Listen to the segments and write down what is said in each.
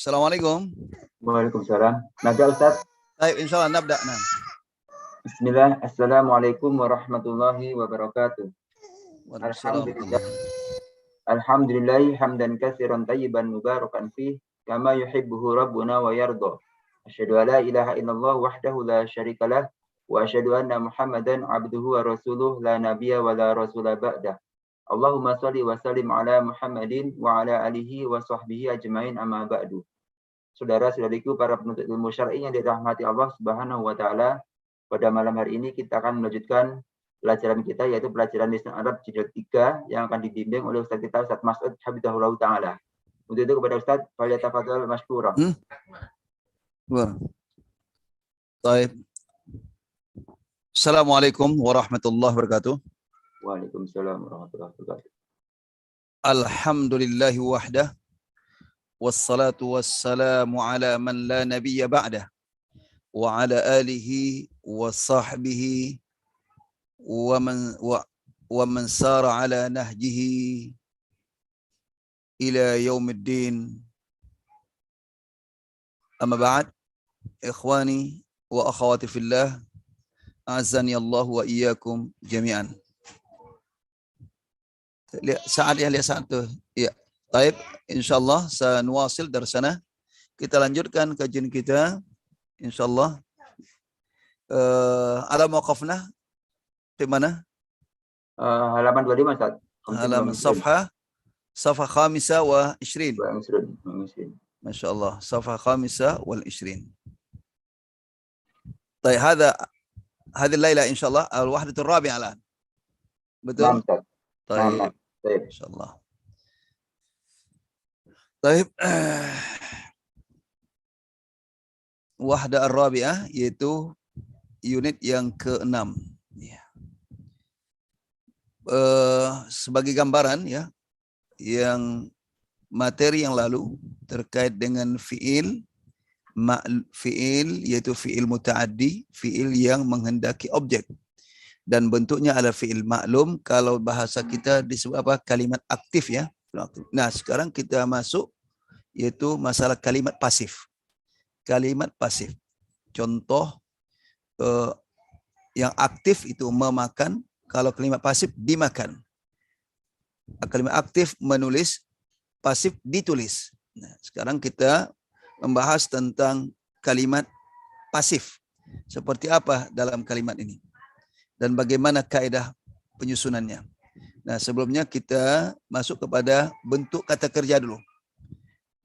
Assalamualaikum. Waalaikumsalam. Nada Ustaz. Baik, insyaallah nabda. Nah. Bismillah. Assalamualaikum warahmatullahi wabarakatuh. Alhamdulillah. Alhamdulillah hamdan katsiran tayyiban mubarakan fih kama yuhibbuhu rabbuna wa yarda. Asyhadu an la ilaha illallah wahdahu la syarikalah wa asyhadu anna Muhammadan abduhu wa rasuluh la nabiyya wa la rasula ba'dah. Allahumma shalli wa sallim ala Muhammadin wa ala alihi wa sahbihi ajmain amma ba'du. Saudara-saudariku para penuntut ilmu syar'i yang dirahmati Allah Subhanahu wa taala, pada malam hari ini kita akan melanjutkan pelajaran kita, yaitu pelajaran lisan Arab jilid 3 yang akan dibimbing oleh Ustaz kita Ustaz Mas'ud Habibullah taala. Untuk itu kepada Ustaz, falyatafadhal mashkura. Baik. Assalamualaikum warahmatullahi wabarakatuh. Waalaikumsalam warahmatullahi wabarakatuh. Alhamdulillahi wahdah. Wassalatu wassalamu ala man la nabiyya ba'dah. Wa ala alihi wa sahbihi wa man sara ala nahjihi ila yaumiddin. Amma ba'd. Ikhwani wa akhawati fillah, a'azzani Allah wa iyyakum jami'an. Lihat saat tu. Ya. Baik, insyaallah sanuwasil darsana. Kita lanjutkan kajian kita insyaallah. Ala mauqafna di mana? Halaman 25 Ustaz. Halaman safha khamisa wa 20. Masyaallah, safha khamisa wal 20. طيب هذه الليلة إن شاء الله الوحدة الرابعة الآن. betul? طيب إن شاء الله. طيب wahda ar-rabi'ah yaitu unit yang ke-6. Ya. Sebagai gambaran ya, yang materi yang lalu terkait dengan fiil yaitu fiil muta'addi, fiil yang menghendaki objek, dan bentuknya adalah fiil maklum. Kalau bahasa kita disebut apa? Kalimat aktif ya. Nah, sekarang kita masuk yaitu masalah kalimat pasif. Kalimat pasif. Contoh yang aktif itu memakan, kalau kalimat pasif dimakan. Kalimat aktif menulis, pasif ditulis. Nah, sekarang kita membahas tentang kalimat pasif. Seperti apa dalam kalimat ini? Dan bagaimana kaidah penyusunannya? Nah, sebelumnya kita masuk kepada bentuk kata kerja dulu.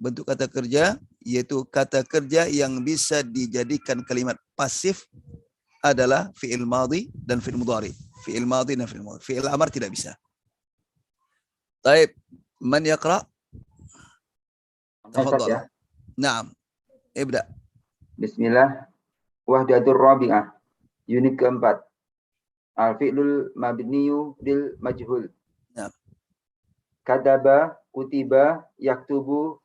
Bentuk kata kerja yaitu kata kerja yang bisa dijadikan kalimat pasif adalah fi'il madhi dan fi'il mudhari. Fi'il madhi dan fi'il mudhari. Fi'il amar tidak bisa. Baik, man yaqra? Tafadhal. Ya. Naam. Ibda. Bismillah. Wahdatur rabi'ah. Unit keempat. Al-fi'lul mabniyu lil majhul. Naam. Kataba, kutiba, yaktubu,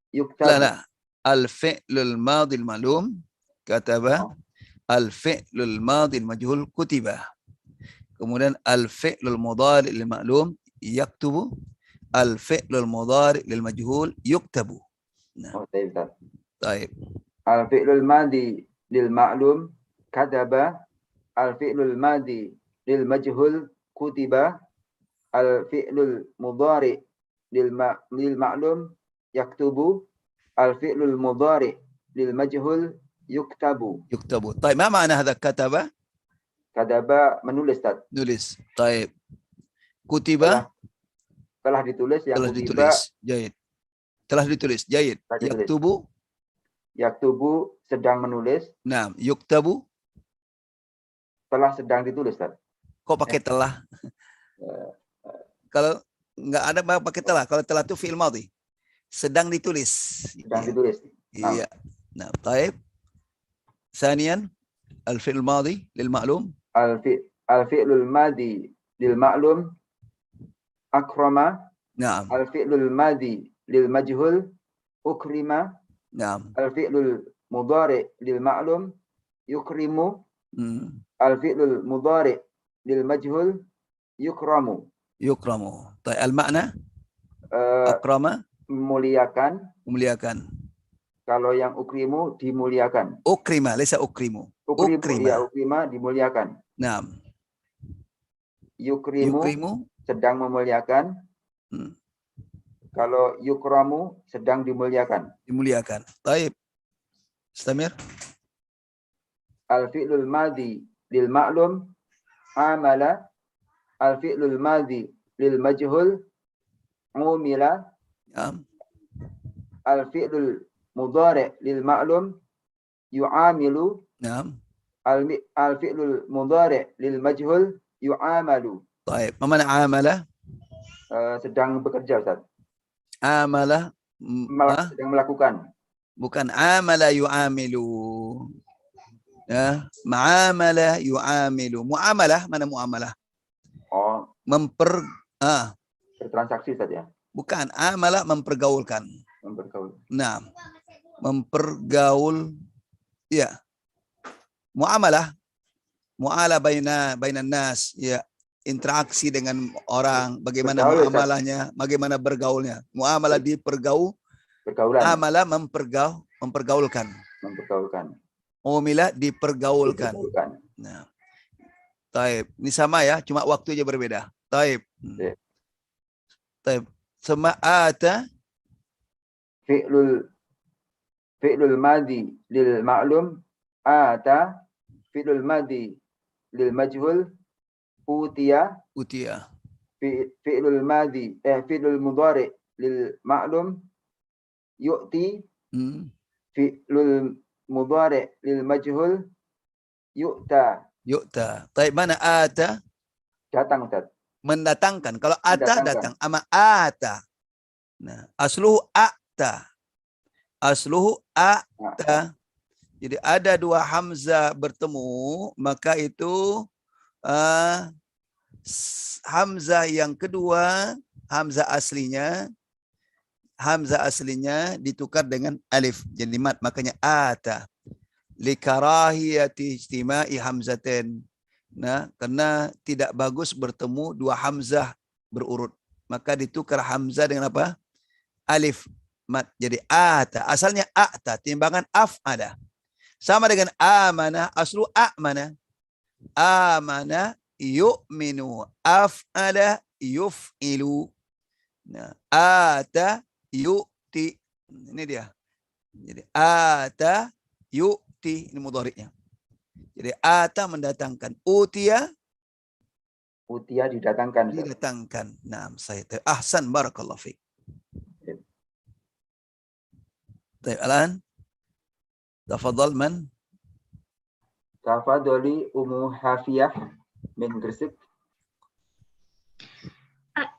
yuktabu. La. Al-fi'lul madhi al-ma'lum kataba, al-fi'lul madhi al-majhul kutiba. Kemudian al-fi'lul mudhari lil-ma'lum yaktubu, al-fi'lul mudhari lil-majhul yuktabu. Nah. Baik. Al-fi'lul madhi lil ma'lum kataba, al-fi'lul madhi lil majhul kutiba, al-fi'lul mudhari lil ma'lum yaktubu, al-fi'lul mudhari lil majhul yuktabu. Yuktabu. Baik, apa makna hadza kataba? Kataba menulis, Ustaz. Nulis. Baik. Kutiba telah ditulis, yang telah kutiba ditulis. Jayid. Telah ditulis. Jayid. Yaktubu, yaktubu sedang menulis. Nah, yuktabu Telah sedang ditulis, Ustaz. Kok pakai telah? Kalau enggak ada pakai telah. Kalau telah itu fi'il madhi. Sedang ditulis. Sedang ditulis. Iya. Nah, baik. Sanian, al-fi'il madhi lil ma'lum. Al-fi'lul madhi lil ma'lum akrama. Naam. Al-fi'lul madhi lil majhul ukrima. Naam. Al-fi'lul mudhari lil ma'lum yukrimu. Al-fi'lul mudhari lil majhul yukramu. Yukramu. Baik, al-makna akrama memuliakan. memuliakan. Kalau yang ukrimu dimuliakan. Ukrima, lesa ukrimu. Ya, ukrima dimuliakan. Nah, Yukrimu yukrimu. sedang memuliakan. Kalau yukramu sedang dimuliakan. Dimuliakan. Taib. Istamir. Al-fi'lul madhi lil ma'lum amala. Al-fi'lul madhi lil majhul umila. Al-fi'lul mudhari' lil ma'lum yu'amilu. Al-fi'lul mudhari' lil majhul yu'amalu. Taib. Ma mana amala? Sedang bekerja, Ustaz. Amala. Sedang melakukan. Bukan amala yu'amilu. Ya, ma'amala yu'amilu. Muamalah, mana muamalah? Oh, bertransaksi saja. Bukan, amala mempergaulkan. Mempergaul. Nah, mempergaul, ya. Muamalah bainan nas, ya. Interaksi dengan orang, bagaimana Bergaul, muamalahnya, bagaimana bergaulnya. Muamalah pergaulan. Amala mempergaulkan. Umila dipergaulkan. Nah. Taib. Ini sama ya, cuma waktu aja berbeda. Taib. Taib. Sema'ata. Fi'lul madhi lil ma'lum. Ata. Fi'lul madhi lil majhul. Utiya. Fi'lul madhi. Fi'lul mudhari lil ma'lum. Yu'ti. Fi'lul mudhari lil majhul. Yu'ta. Taib, mana ata? Datang, Ustaz. Mendatangkan. Kalau ata datang. Ama ata. Nah, asluhu ata. Jadi ada dua hamzah bertemu, maka itu hamzah yang kedua, hamzah aslinya ditukar dengan alif. Jadi mat, makanya ata. Likarahiyati ijtima'i hamzatain. Nah, karena tidak bagus bertemu dua hamzah berurut, maka ditukar hamzah dengan apa? Alif mat. Jadi ata, asalnya ata, timbangan af'ala. Sama dengan amana, aslu a'mana. Amana yu'minu, af'ala yuf'ilu. Nah, ata yu'ti. Ini dia. Jadi ata yu'ti. Ini mudhari'nya. Jadi ata mendatangkan. Utiya didatangkan. Nah, saya ahsan, barakallahu fiik. Baik, Alan. Tafadhal man? Tafadhali Ummu Hafiyah min Gresik.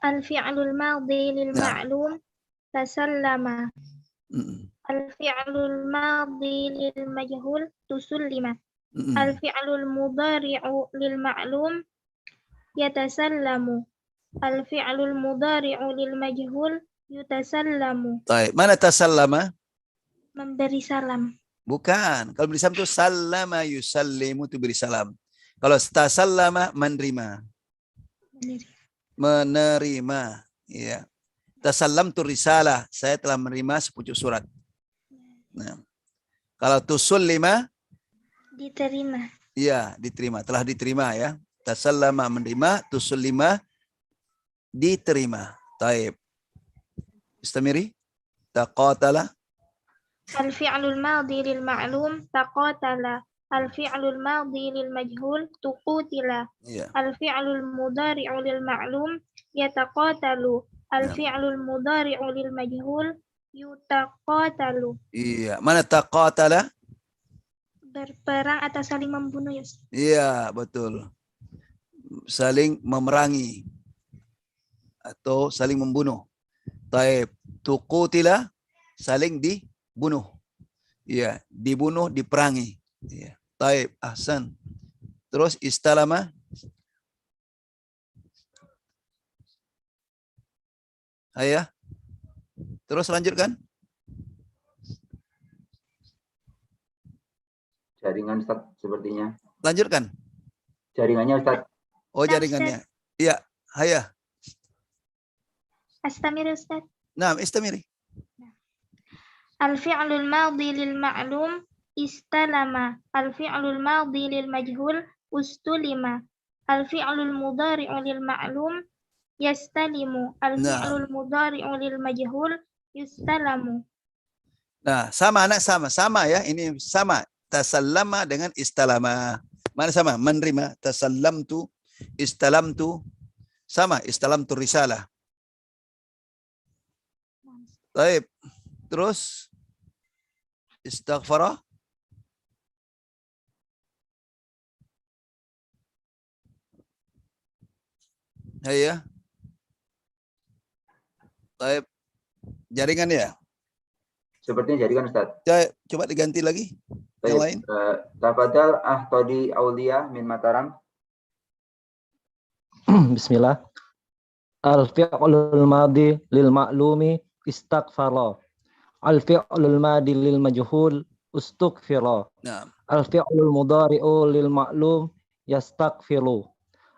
Al-fi'lul madhi lil ma'lum tasallama. Al-fi'lul madhi lil majhul tusallima. Al-fi'lul mudhari'u lil ma'lum yatasallamu. Al-fi'lul mudhari'u lil majhul yutasallamu. Baik, mana tasallama? Memberi salam. Bukan. Kalau beri salam itu sallama yusallimu, itu beri salam. Kalau tasallama menerima. Ya. Tasallamtu risalah, saya telah menerima sepucuk surat. Nah, kalau tusullima, diterima. Iya, diterima, telah diterima ya. Tasallama menerima, tusullima diterima. Taib. Istamiri. Taqatala. Al-fi'lul madhi lil ma'lum taqatala. Al-fi'lul madhi lil majhul tuqutila. Al-fi'lul mudhari'u lil ma'lum yataqatalu. Al-fi'lul mudhari'u lil majhul yutaqatalu. Iya, mana taqatala? Berperang atau saling membunuh, ya. Iya, betul. Saling memerangi atau saling membunuh. Taib. Tuqutila, saling dibunuh. Iya, dibunuh, diperangi. Iya. Taib, ahsan. Terus istalama. Ayah. Terus lanjutkan. Jaringan Ustaz sepertinya. Lanjutkan. Jaringannya Ustaz. Oh, jaringannya. Iya, hayah. Astamiri Ustaz. Nah, istamiri. Al-fi'lul madhi lil ma'lum istalama. Al-fi'lul madhi lil majhul ustulima. Al-fi'lul mudhari'u lil ma'lum yastalimu. Nah, Al-fi'lul mudhari'u lil majhul yustalamu. nah sama anak sama ya. Ini sama. Tasallama dengan istalama. Mana sama? Menerima. Tasallamtu, istalamtu. Sama. Istalamtu risalah. Baik. Terus istaghfara. Ya. Baik. Jaringan ya. Sepertinya jadikan Ustaz. Coba diganti lagi. Yang lain. Tafadhal Ahtodi Aulia min Mataram. Bismillah. Al-fi'lul madi lil ma'lumi istaghfara. Al-fi'lul madi lil majhul ustughfira. Nah. Al-fi'lul mudhari'u lil ma'lum yastaghfiru.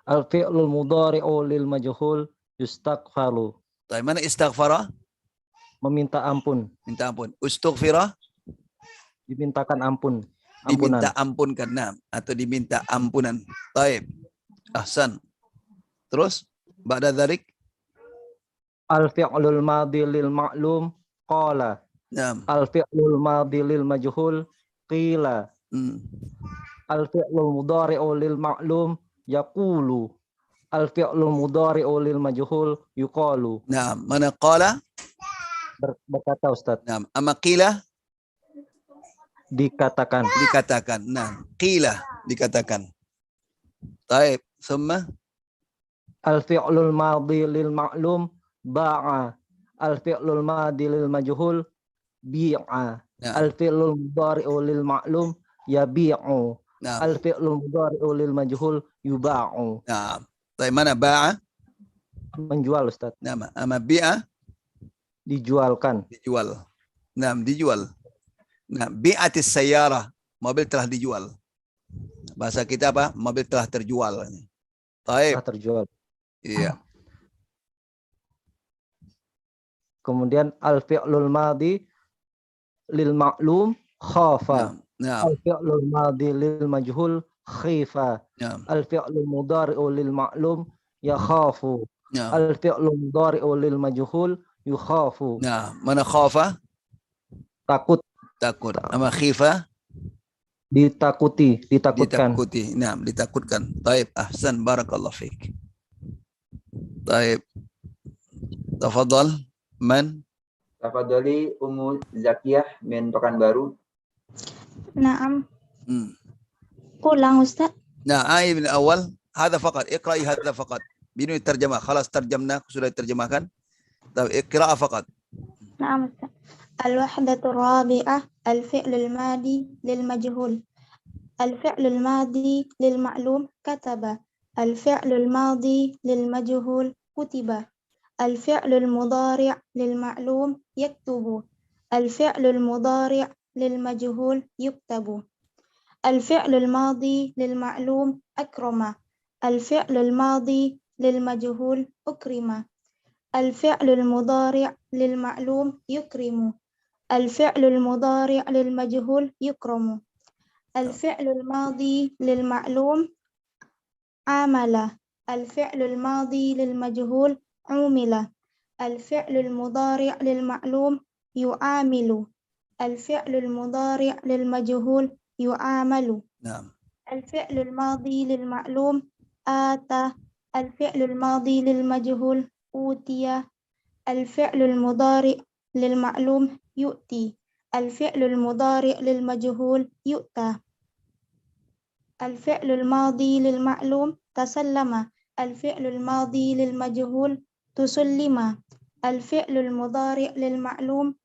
Al-fi'lul mudhari'u lil majhul yustaghfaru. Mana istaghfara? Meminta ampun. Minta ampun. Ustughfira? Dimintakan ampun. Diminta ampunkan. Nah, atau diminta ampunan. Baik. Ahsan. Terus ba'da dzalik al-fi'lul madhi lil ma'lum qala. Naam. Al-fi'lul madhi lil majhul qila. Al-fi'lul mudhari'u lil ma'lum yaqulu. Al-fi'lul mudhari'u lil majhul yuqalu. Naam. Mana qala? Berkata Ustaz. Naam. Amma qila? Dikatakan. Dikatakan. Nah, qila dikatakan. Baik. Summa al-fi'lul madhi lil ma'lum ba'a. Al-fi'lul madhi lil majhul bi'a. Al-fi'lul mudhari'u lil ma'lum yabi'u. Al-fi'lul mudhari'u lil majhul yuba'u. Nah, baik, mana ba'a? Menjual Ustaz. Nama. Ama bi'a? Dijualkan. Dijual. Nah, dijual. Nah, bi'atis sayyarah. Mobil telah dijual. Bahasa kita apa? Mobil telah terjual. Baik. Telah terjual. Iya. Kemudian al-fi'lul madhi lil ma'lum khafa. Nah. Al-fi'lul madhi lil majhul khifa. Nah. Al-fi'lul mudhari'u lil ma'lum yakhafu. Nah. Al-fi'lul mudhari'u lil majhul yukhafu. Nah, mana khafa? Takut. Takut. Ama khifa? Ditakuti, ditakutkan. Ditakuti. Nah, ditakutkan. Baik, ahsan, barakallahu fiik. Baik. Tafadhal, man? Tafadhali Ummu Zakiyah min Pekanbaru. Naam. Ulang Ustaz. Nah, ayat min awal. Hadha faqat. Iqra'i hadha faqat. Binu terjemah. Khalas terjemna. Sudah diterjemahkan. Iqra'a faqat. Naam Ustaz. Al-wahdatu rabi'ah al-fi'lul madi lil majhul. Al-fi'lul madi lil ma'lum kataba. Al-fi'lul madi lil majhul kutiba. Al-fi'lul mudhari' lil ma'lum yaktubu. Al-fi'lul mudhari' lil majhul yuktabu. Al-fi'lul madi lil ma'lum akrama. Al-fi'lul madi lil majhul ukrima. Al-fi'lul mudhari' lil ma'lum yukrimu. Al-fi'lul mudhari' lil majhul yukramu. Al-fi'lul madi lil ma'lum amala. Al-fi'lul madi lil majhul umila. Al-fi'lul mudhari' lil ma'lum yu'amilu. Al-fi'lul mudhari' lil majhul yu'amalu. Al-fi'lul madi lil ma'lum ata. Al-fi'lul madi lil majhul utiya. Al-fi'lul mudhari' lil ma'lum yu'ti. Al-fi'lul mudhari' lil majhul yu'ta. Al-fi'lul madi lil ma'lum tasallama. Al-fi'lul madi lil majhul tusallima. Al-fi'lul mudhari' lil ma'lum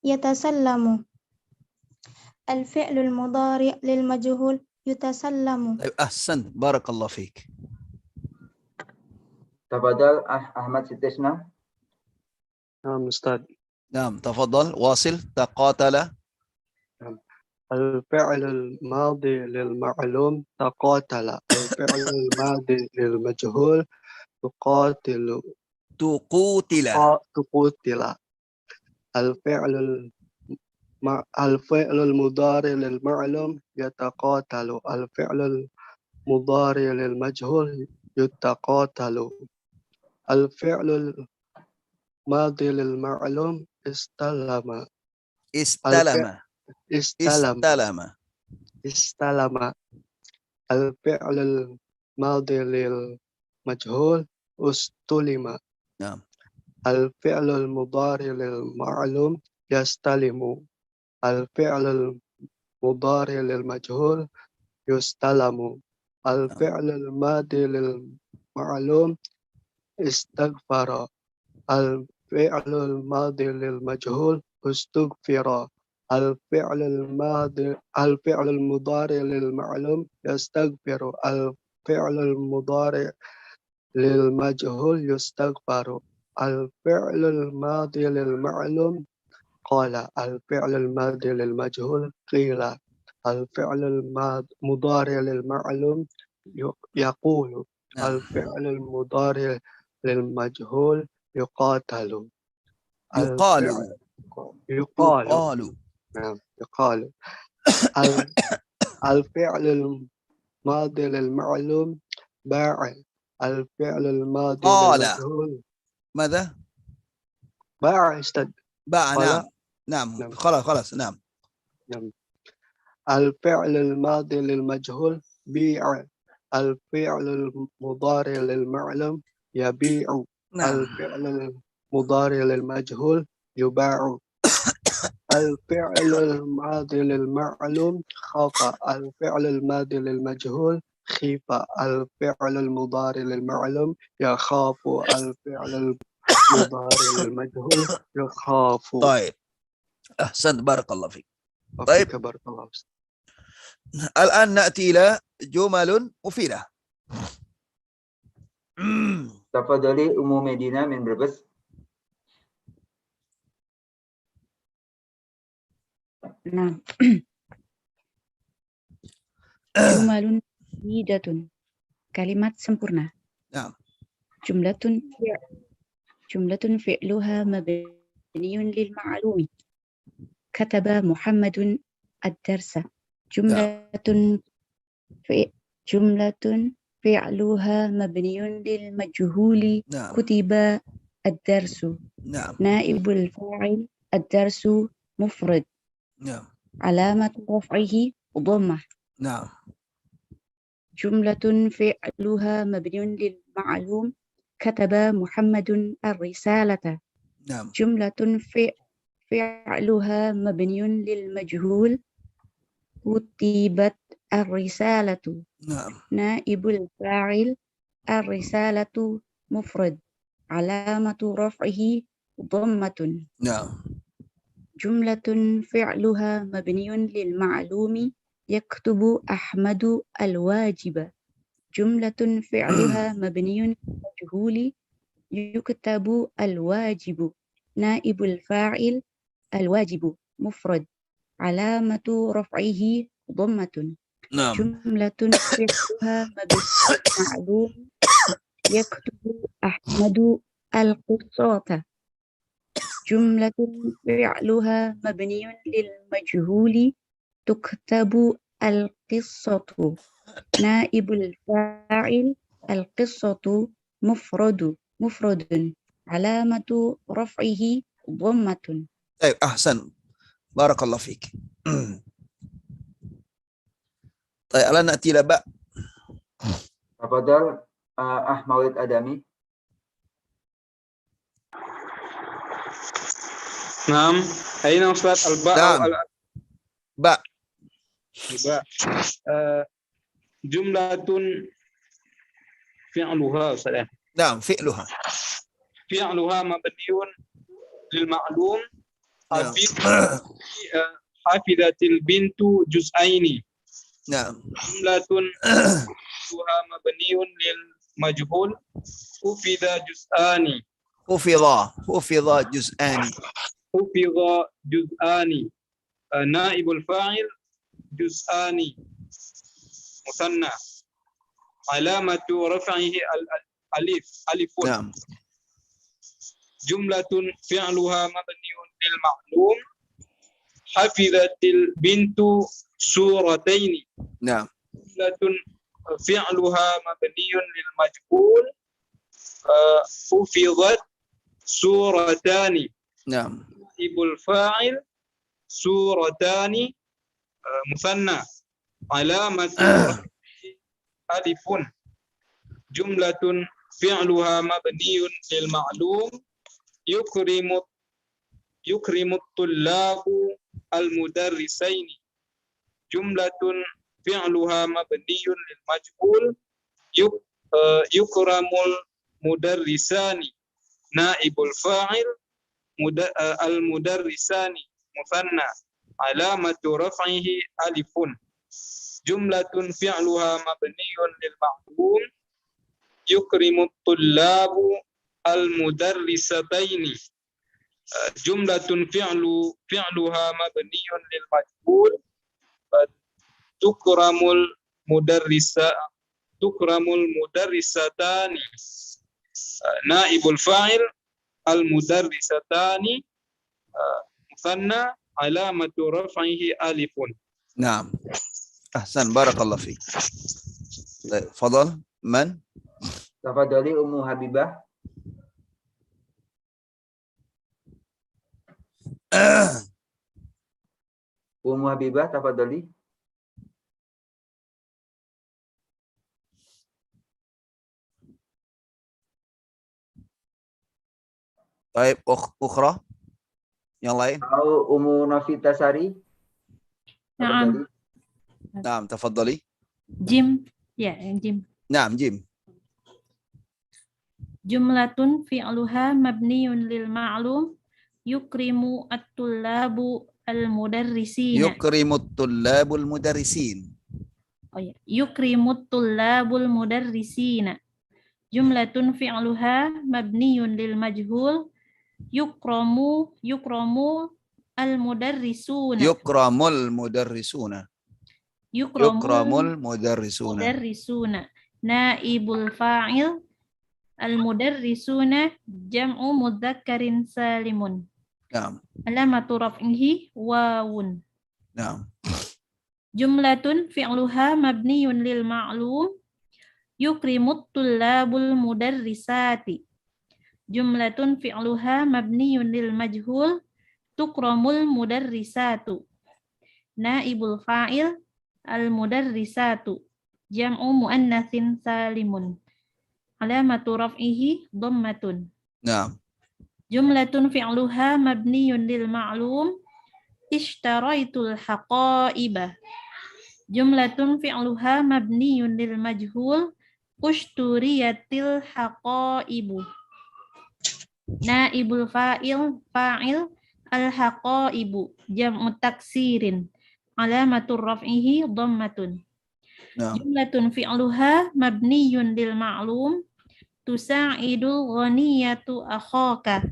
yatasallamu. Al-fi'lul mudhari' lil majhul yutasallamu. Ahsan, barakallahu fiik. Tafadhal Ahmad Sitisna. نعم أستاذ. نعم تفضل واصل. تقاتل. الفعل الماضي للمعلوم تقاتل. الفعل الماضي للمجهول تقاتل. تقوتل. تقوتل. الفعل مع الفعل المضارع للمعلوم يتقاتل. الفعل المضارع للمجهول يتقاتل. الفعل الماضي للمعلوم استلم. Istalama. استلم. Istalama. استلم. الفعل الماضي للمجهول استلم. نعم. الفعل المضارع للمعلوم يستلم. الفعل المضارع للمجهول يستلم. الفعل الماضي للمعلوم استغفر. الفعل الماضي للمجهول استغفر. الفعل المضارع للمعلوم يستغفر. الفعل المضارع للمجهول يستغفر. الفعل الماضي للمعلوم قال. الفعل الماضي للمجهول قيل. الفعل المضارع للمعلوم يقول. نعم. الفعل المضارع للمجهول يقاتل. يقال. الفعل يقال. يقال. نعم يقال. الفعل الماضي للمعلوم باع. الفعل الماضي قال. للمجهول ماذا؟ باع. استاذ باع. قال. نعم. نعم. نعم. خلاص. نعم. نعم. الفعل الماضي للمجهول بيع. الفعل المضارع للمعلوم يبيع. نعم. الفعل المضارع للمجهول يباع. الفعل الماضي للمعلوم خاف. الفعل الماضي للمجهول خيف. الفعل المضارع للمعلوم يخاف. الفعل المضارع للمجهول يخاف. طيب. أحسنت، بارك الله فيك. وفيك بارك الله فيك. الآن نأتي إلى جمل مفيدة. Tafadhali Ummu Medina min Brebes. نعم. Jumalun mufiddatun. Kalimat sempurna. نعم. Jumlatun fi'luha mabniyun lil ma'lumi. Kataba Muhammadun ad-darsa. Jumlatun fi'luha mabniyun lil majhuli. نعم. Kutiba ad-darsu. نعم. Naibul fa'il ad-darsu mufrad. نعم. علامة رفعه ضمة. نعم. جملة فعلها مبني للمعلوم كتب محمد الرسالة. نعم. جملة فعلها مبني للمجهول كتبت الرسالة. نعم. نائب الفاعل الرسالة مفرد علامة رفعه ضمة. نعم. جملة فعلها مبني للمعلوم يكتب أحمد الواجب. جملة فعلها مبني للمجهول يكتب الواجب. نائب الفاعل الواجب مفرد علامة رفعه ضمة. نعم. جملة فعلها مبني للمعلوم يكتب أحمد القصة. جملة فعلها مبني للمجهول تكتب القصة. نائب الفاعل القصة مفرد علامة رفعه ضمة. طيب أحسن، بارك الله فيك. طيب الآن نأتي إلى باء. Tafadhal Ahmad Adami. نعم. أين أستاذ الباء نعم. أو باء. الباء؟ جملة فعلها أستاذ. نعم. فعلها مبني للمعلوم. نعم. حفظت البنت جزئين. نعم. جملة فعلها مبني للمجهول حفظ جزءان. حفظ جزءان. حفظ جزءان. نائب الفاعل جزءان مثنى علامة رفعه ألف. نعم. جملة فعلها مبني للمعلوم hafizatil bintu surataini. Naam. Jumlatun fi'luha mabniyun lil majhul. Hufizat suratani. Naam. Ibul fa'il suratani musanna. Alamatu alifun. Jumlatun fi'luha mabniyun lil ma'lum. Yukrimut tullabu al mudarrisaini. Jumlatun fi'luha mabniyun lil majhul. Yukramul mudarrisani. Naibul fa'il al mudarrisani musanna. Alamatu raf'ihi alifun. Jumlatun fi'luha mabniyun lil ma'lum. Yukrimut tullabu al mudarrisataini. Jumlatun fi'luha mabniyun lil majhul. Tukramul mudarrisatani. Naibul fa'il al mudarrisatani musanna. Alamatu raf'ihi alifun. Naam. Ahsan, barakallah fiik. Baik, fadal. Man? Tafadhali Ummu Habibah. Ummu Habibah, tafadhali. Baik, ukhra. Yang lain? Atau Ummu Nafitasari. Tafadhali. Naam, tafadhali. Jim, ya yang jim. Naam, Jim. Jumlatun fi'luha mabniyun lil ma'lum yukrimu at-tullabu al-mudarrisina. Yukrimut tullabul mudarrisin. Oh ya, yukrimut tullabul mudarrisina. Jumlatun fi'luha mabniyun lil majhul yukramu al-mudarrisuna. Yukramul mudarrisuna. Yukramul mudarrisuna. mudarrisuna. Naibul fa'il al-mudarrisuna jam'u mudzakkarin salimun. Naam. Alamatu raf'ihi wawun. Naam. Jumlatun fi'luha mabniyun lil ma'lum yukrimut tullabul mudarrisati. Jumlatun fi'luha mabniyun lil majhul tukramul mudarrisatu. Naibul fa'il al mudarrisatu jam'u muannatsin salimun. Alamatu raf'ihi dhammatun. Naam. Jumlatun fi'luha mabniyun lil ma'lum ishtaraitul haqaiba. Jumlatun fi'luha mabniyun lil majhul ushturiyatil haqaibu. Naibul fa'il al haqaibu jam'u taksirin. Alamatur raf'ihi dhammatun. Naam. Jumlatun fi'luha mabniyun lil ma'lum tusa'idul ghaniyatu akhaka.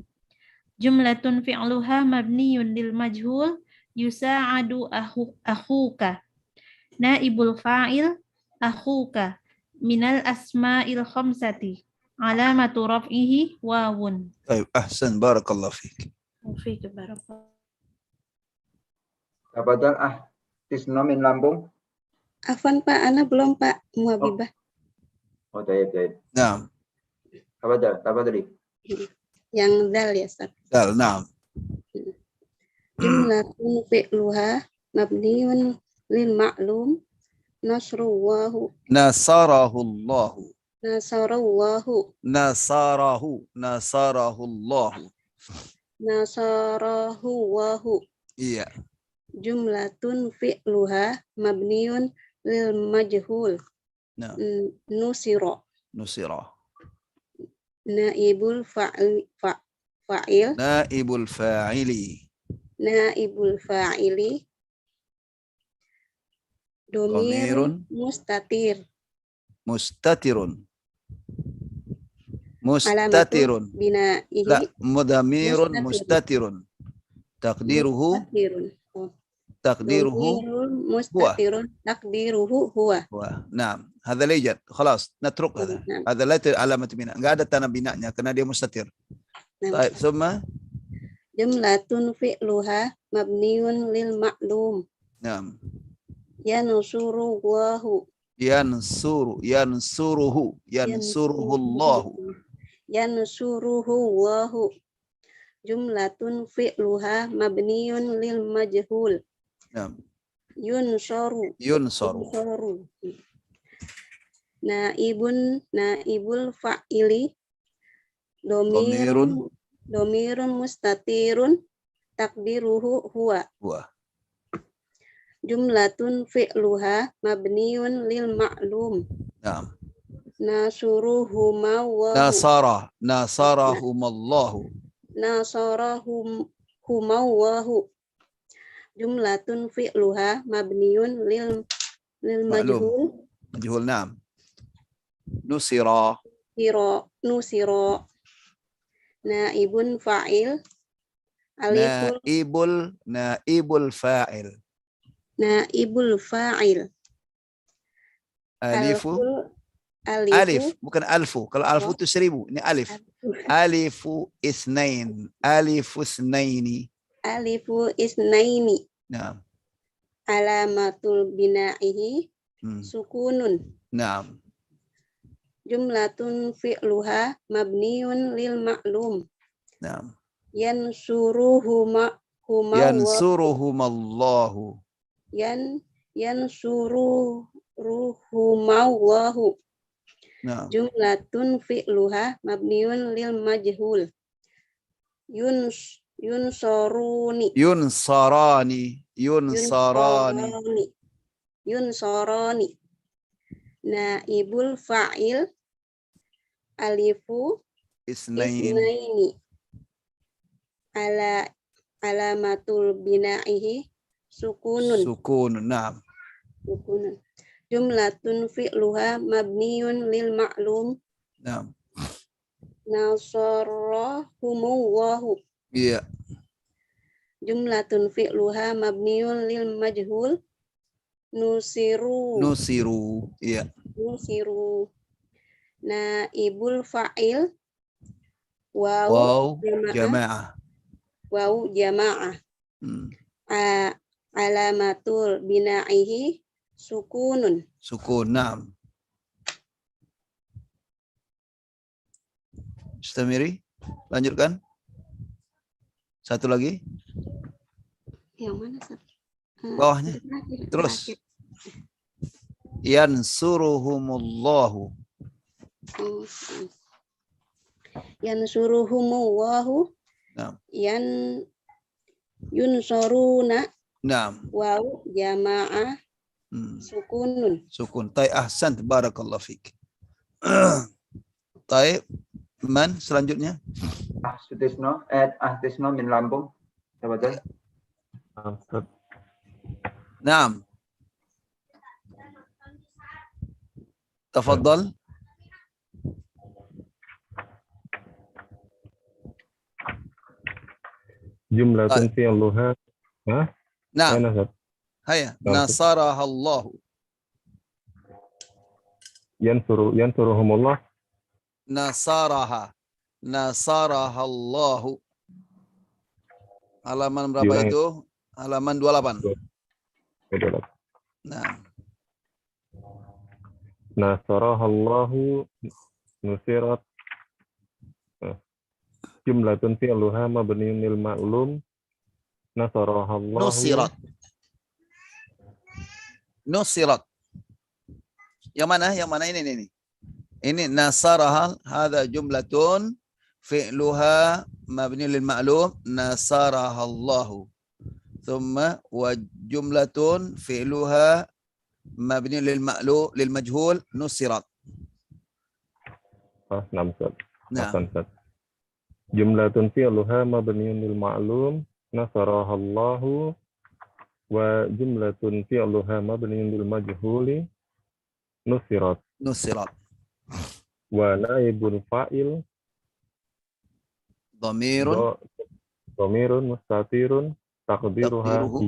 Jumlatun fi'luha mabniyun lil majhul yusa'adu akhuka. Naibul fa'il akhuka minal asma'il khamsati. Alamatu raf'ihi wawun. Baik, ahsan, barakallah fiik. Fiik barakallah. Tafadhal Tisno min Lampung. Afwan Pak, Ana belum Pak, Ummu Habibah. Oh, baik. Naam. Tafadhali. Yang dal ya Ustaz. Dal, naam. Jumlatun fi'luha mabniyun lil ma'lum nasrullahu Nasarahullahu. nasarallahu Nasarahullahu. nasarahu. Iya. Jumlatun fi'luha mabniyun lil majhul Naam. nusira. Naibul fa'il Naibul fa'ili. Domirun mustatirun bina'ihi La, mudamirun mustatirun. Takdiruhu mustatirun takdiruhu huwa. Naam. Hadha layjad. Khalas, natruk hadha. Naam. Hadha la alamat bina. Enggak ada tanda binanya karena dia mustatir. Naam. Baik, summa Jumlatun fi'luha mabniun lil ma'lum. Naam. Yansurullahu. Yansuruhu Allahu. Yansuruhullahu. Jumlatun fi'luha mabniun lil majhul. Naam. Yunsaru. Naibul fa'ili domirun mustatirun takdiruhu huwa. Jumlatun fi'luha mabniun lil ma'lum. Naam. Nasarahumallahu. Nasarahumallahu. Jumlatun fi'luha mabniun lil majhul. Majhul, naam. Nusira. Nusira. Naibun fa'il. Naibul fa'il. Naibul fa'il. Alif, bukan alfu. Kalau alfu itu 1000. Ini alif. Alifu isnaini. Alifu isnaini. Naam. Alamatul bina'ihi sukunun. Naam. Jumlatun fi'luha mabniun lil ma'lum. Naam. Yansuruhumallahu. Yansuruhumallahu. Naam. Jumlatun fi'luha mabniun lil majhul. Yunsarani. Naibul fa'il alifu isnaini. Alamatul bina'ihi sukunun. Naam. Sukunun. Jumlatun fi'luha mabniun lil ma'lum. Naam. Nasarahumullahu. Iya. Jumlatun fi'luha mabniun lil majhul. Nusiru. Iya. Nusiru. Naibul fa'il Waw jamaah. Alamatul bina'ihi sukunun. Naam. Istamiri. Lanjutkan. Satu lagi. Yang mana satu? Bawahnya. Terus. Yansuruhumullahu. Yansuruhumullahu. Naam. Yunsaruna. Naam. Waw jamaah sukunun. Taib, ahsant, barakallahu fik. Taib, man selanjutnya. Ahtisno min Lampung. Tafadhal. Naam. Tafadhal. Jumlatun fi'luha. Naam. Haya. Nasarahallahu. Yansuruhumullah. Nasarahallahu. Halaman berapa itu? Halaman 28. Nah. Nasarahallahu nusirat. Jumlatun fi'luha mabniun lil ma'lum. Nasarahallahu. Nusirat. Yang mana ini? Ini nasarahal, hadza jumlatun fi'luha mabniun lil ma'lum, nasarahallahu. Thumma wa jumlatun fi'luha mabniun lil ma'lum lil majhul, nusirat. Jumlatun fi'luha mabniun lil ma'lum, nasarahallahu. Wa jumlatun fi'luha mabniun lil majhuli, nusirat. Wa naibul fa'il dhamirun mustatirun takdiruhu.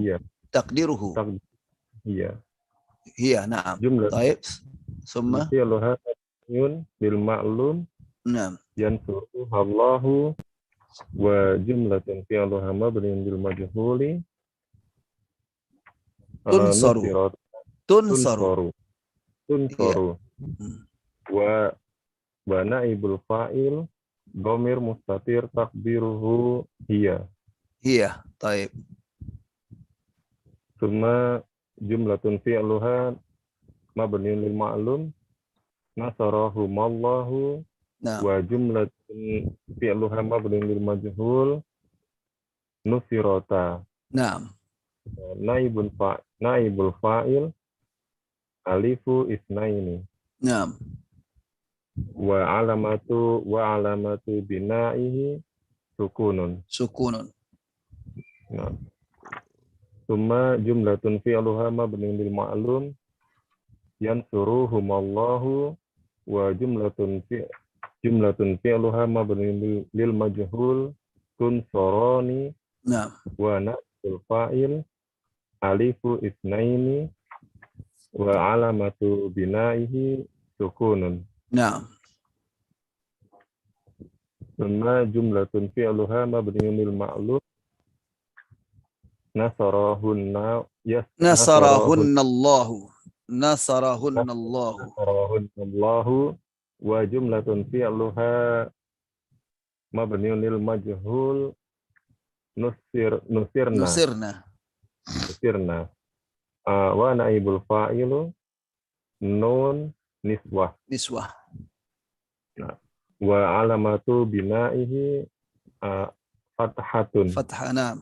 Iya, na'am. Taib. Summa fi'luha mabniun lil ma'lum. Naam. Yansuruhallahu Wa jumlatun fi'luha mabniun lil majhuli Tunsaru. nusirat Tunsaru. tunsaru. Wa naibul fa'il dhamir mustatir takdiruhu hiya. Iya, taib. Summa jumlatun fi'luha mabniun lil ma'lum nasarahumallahu. Nah, Wa jumlatun fi'luha mabniun lil majhul nusirata. nah, Naibul fa'il alifu isnaini. nah, Wa alamatu bina'ihi sukunun. sukunun. Nah. Summa jumlatun fi'luha mabniun lil ma'lum yansuruhumallahu. Wa jumlatun fi'luha mabniun lil majhul tunsoroni. Nah, Wa naibul fa'il alifu isnaini. Wa alamatu bina'ihi sukunun. nah, Summa jumlatun fi'luha mabniun lil ma'lum nasarahunna nasarahunnallahu. Nasarahunnallahu. Nasarahunnallahu. Wa jumlatun fi'luha mabniun lil majhul nusirna. Wa naibul fa'ilu nun niswah. Niswah. Wa alamatu bina'ihi fathatun. Fathana.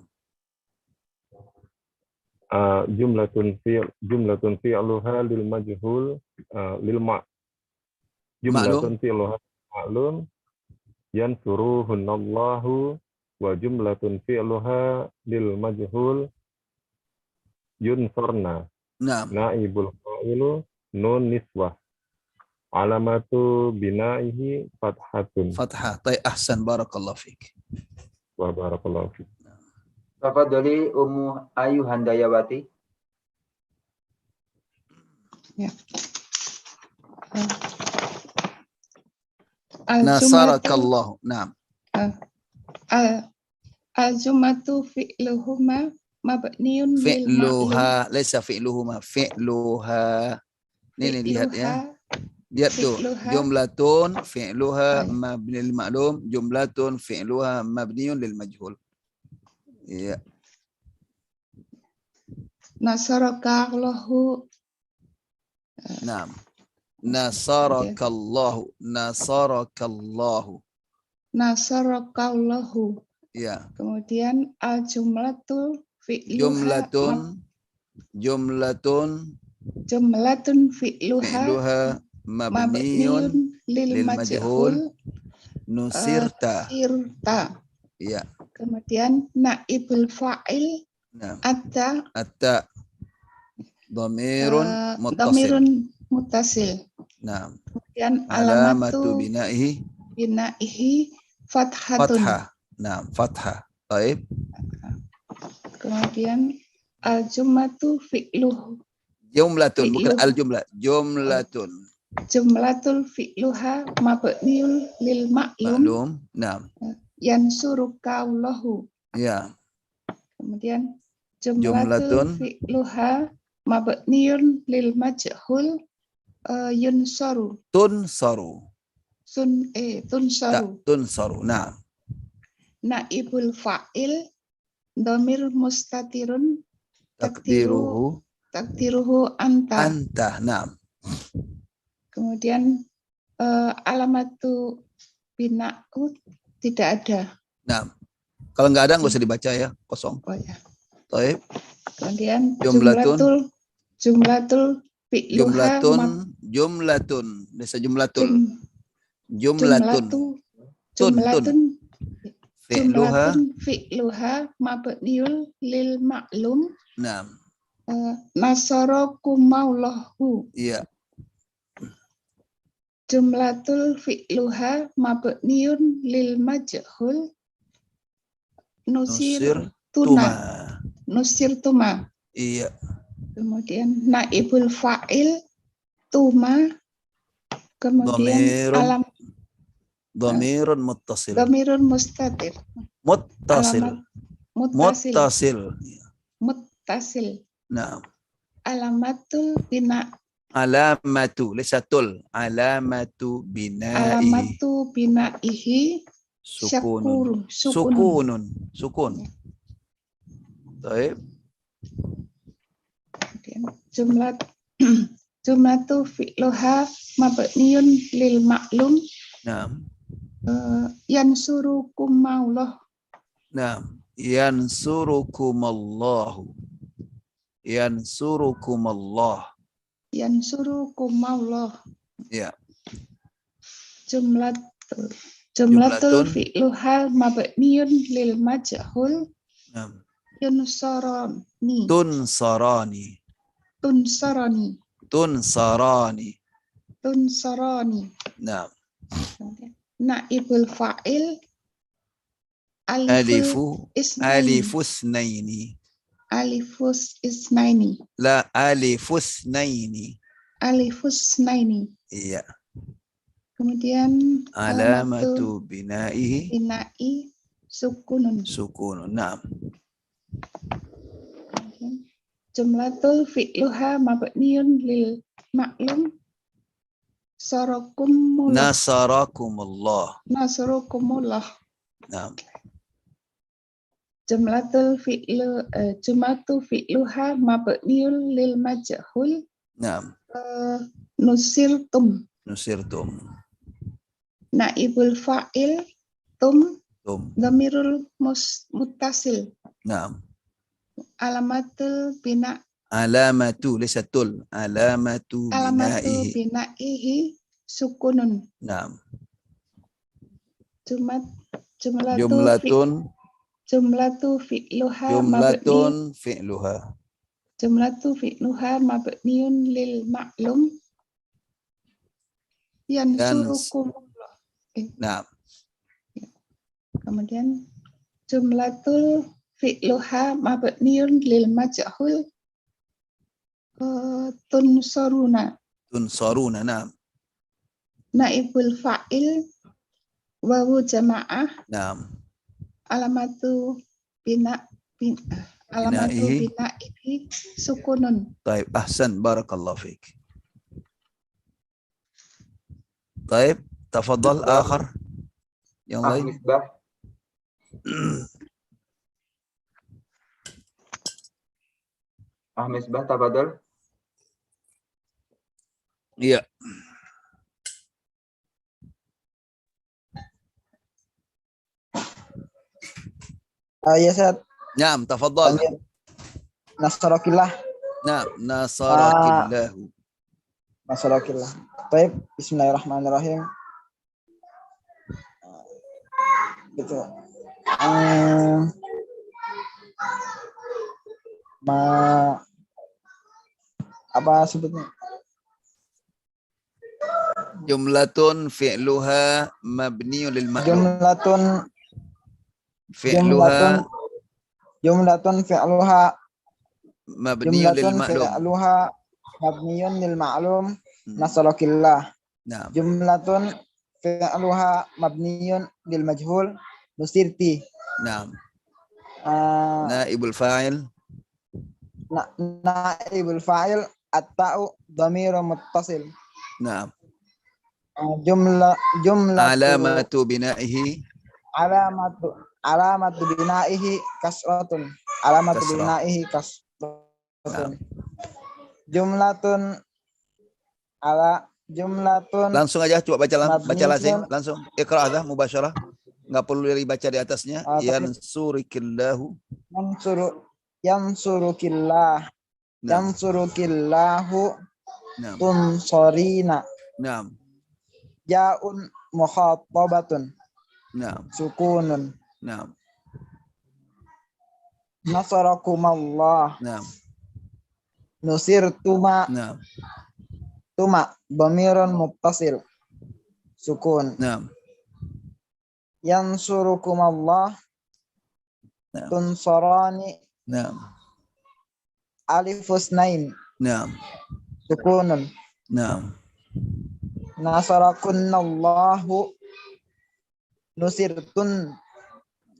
Jumlatun fi'luha lil majhul jumlatun fi'luha ma'lum yansuruhunnallahu. Wa jumlatun fi'luha lil majhul yunsurna. Nah, Naibul fa'ilu nun niswah. Alamatu bina'ihi fathatun. fathah. Taib, ahsan, barakallahu fiik. Wa barakallahu fiik. Tafadhali Ummu Ayu Handayawati. Ya. Nasarakallahu. Naam. Al-jumatu fi'luhuma mabniun lil ma'lum. Fi'luha, laisa fi'luhuma, fi'luha. Ini lihat ya. Lihat tuh. Jumlatun fi'luha mabni lil ma'lum, jumlatun fi'luha mabniun lil majhul. Iya. Nasarakallahu. Naam. Nasarakallahu. Nasarakallahu. Nasarakallahu. Ya. Kemudian al-jumlatu fi'luha jumlatun fi'luha mabniun lil majhul nusirta. Ya. Kemudian naibul fa'il atta dhamirun muttasil. Nah. Kemudian alamatu bina'ihi fathatun. Nah, fathah. Baik. Kemudian al-jumlatu fi'luhu. Jumlatun, bukan al-jumlah. Jumlatun. Jumlatul fi'luha mabniul lil ma'lum. Nah. Yansurukallahu. Ya. Kemudian jumlatul fi'luha mabniun lil majhul yunsaru. Tunsaru. Tunsaru. Tunsaru. Nah. Naibul fa'il dhamir mustatirun takdiruhu anta. Anta. Nah. Kemudian alamatu bina'u tidak ada. Nah. Kalau nggak ada nggak usah dibaca ya, kosong. Oh ya. Baik. Kemudian jumlatul fi'luha jumlatun. Desa jumlatun. Jumlatun fi'luha mabniul lil ma'lum. Nah. Nasarakumullahu. Iya. Jumlatul fi'luha mabniun lil majhul nusirtuma. Iya. Kemudian naibul fa'il tuma. Kemudian Dhamirun muttasil. Dhamirun mustatir. Muttasil. Alamat muttasil. Muttasil. Muttasil. Naam. Alamatul bina. Alamatu, lisatul. Alamatu binaihi. Alamatu binaihi Sukunun. syakurun. Sukun. Baik. Jumlatu fi'luha mabniyun lil ma'lum. Naam. Yansurukum maullah. Naam. Yansurukumallahu. Yansurukumallah. Yansurukum maullah. Ya. Jumlatul Jumlatun. fi'luha mabniyun lil majhul. Naam. Yunsarani. Tunsarani. Tunsarani. Tunsarani. Tunsarani. Naam. Naibul fa'il Alifu. isnaini. Alifusnaini. Alifus isnaini. La alifusnaini. Alifusnaini. Iya. Kemudian Alamatu binaihi. binai sukunun. Sukunun. Naam. Jumlatul fi'luha mabniyun lil ma'lum. Sarakumullah. Nasarakumullah. Nasrukumullah. Naam. Jumlatul fi'luha mabniyun lil majhul. Naam. Nusirtum. Nusirtum. Naibul fa'il tum Tum. dhamirul muttasil. Naam. Alamatul bina. Alamatu lisatul. Alamatu Alamatu binaihi. binaihi sukunun. Naam. Jumlatu fi'luha Jumlatun fi'luha. Jumlatu fi'luha mabniyun lil ma'lum. Yansurukumullah. Naam. Kemudian jumlatul fi'luha mabniyun lil majhul. Tunsaruna. Tunsaruna. Naam. Naibul fa'il wawu jamaah. Naam. Alamatu Binaihi. binaihi sukunun. Taib. Ahsan. Barakallahu fiik. Taib. Tafadhal akhar. Yang lain. Misbah. Misbah tafadhal. Iya. Ya Ustaz. Naam, tafadhal. Nasarakillah. Naam, nasarakillahu. Nasarakillah. Baik, bismillahirrahmanirrahim. Gitu. Apa sebutnya? Jumlatun fi'luha mabniyun lil ma'lum. Jumlatun Fi'luha fi'luha mabniyun lil ma'lum. fi'luha mabniyun lil ma'lum. Nasarakillah. Naam. Jumlatun fi'luha mabniyun lil majhul. Nusirti. Naam. Naibul fa'il. Naibul fa'il at-ta'u dhamirun muttasil. Naam. Jumlah Alamatu binaihi. Alamatu binaihi kasratun. Alamatu Kasrah. binaihi kasratun. Jumlatun Langsung aja coba baca lazim langsung. Iqra' dah mubasyarah. Enggak perlu dibaca di atasnya. Yansurikillahu. Yansurukillah. Yansurukillahu. Naam. Tunsarina. Naam. Ja'un mukhatabatun. Naam. Sukunun. Naam. Nasarakumallah. Naam. Nusirtuma. Naam. Tuma dhamirun muttasil. Sukun. Naam. Yansurukumallah. Naam. Tunsarani. Naam. Alifusnain. Naam. Sukunun. Naam. Nasarakunallahu. nusirtun.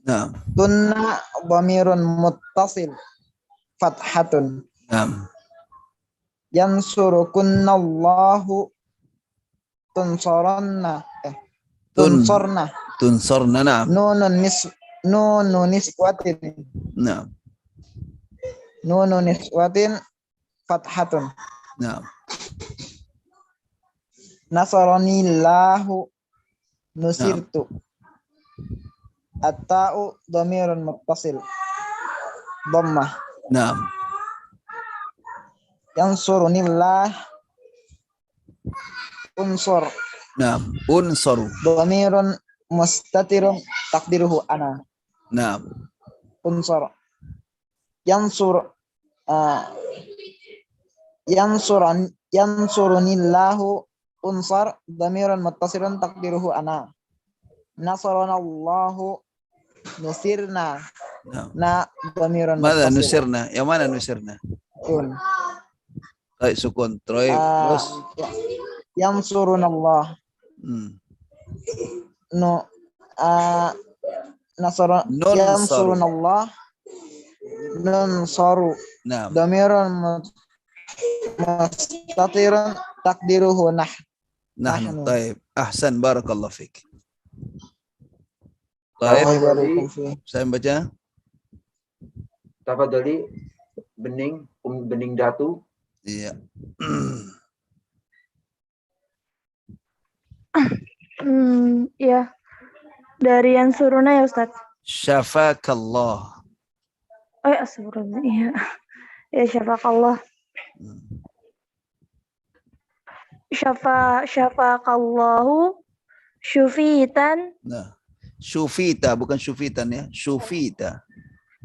Naam. Tunna dhamirun muttasil fathatun. Naam. Yansurukunnallahu tunsaranna. Tunsorna. Tunsorna. Naam. Nunun niswatin. Naam. Nunun niswatin fathatun. Naam. Nasaranillahu nusirtu. At-ta'u dhamirun muttasil dhammah. Naam. Yansurunillah unsur. Naam. Unsaru. Dhamirun mustatirun takdiruhu ana. Naam. Unsur. Yansurunillahu unsur dhamirun muttasilun takdiruhu ana. Nasaranallahu nusirna. Na dhamirun Mana muttasil. nusirna? Yang mana nusirna? Sukun. Baik, sukun. Terus. Yansurunallah. Yansurunallah nunsaru. Naam. Dhamirun mustatirun takdiruhu Nahnu. Taib. Ahsan, barakallahu fik. Tafadhali. Saya baca. Tafadhali Bening, Bening Datu. Iya. Ya. Dari yang suruna ya Ustaz. Syafakallah. Oh ya, astagfirullah. Iya. Ya, syafakallah. Syafaqallahu syufitan. Nah, syufita bukan syufitan ya, syufita.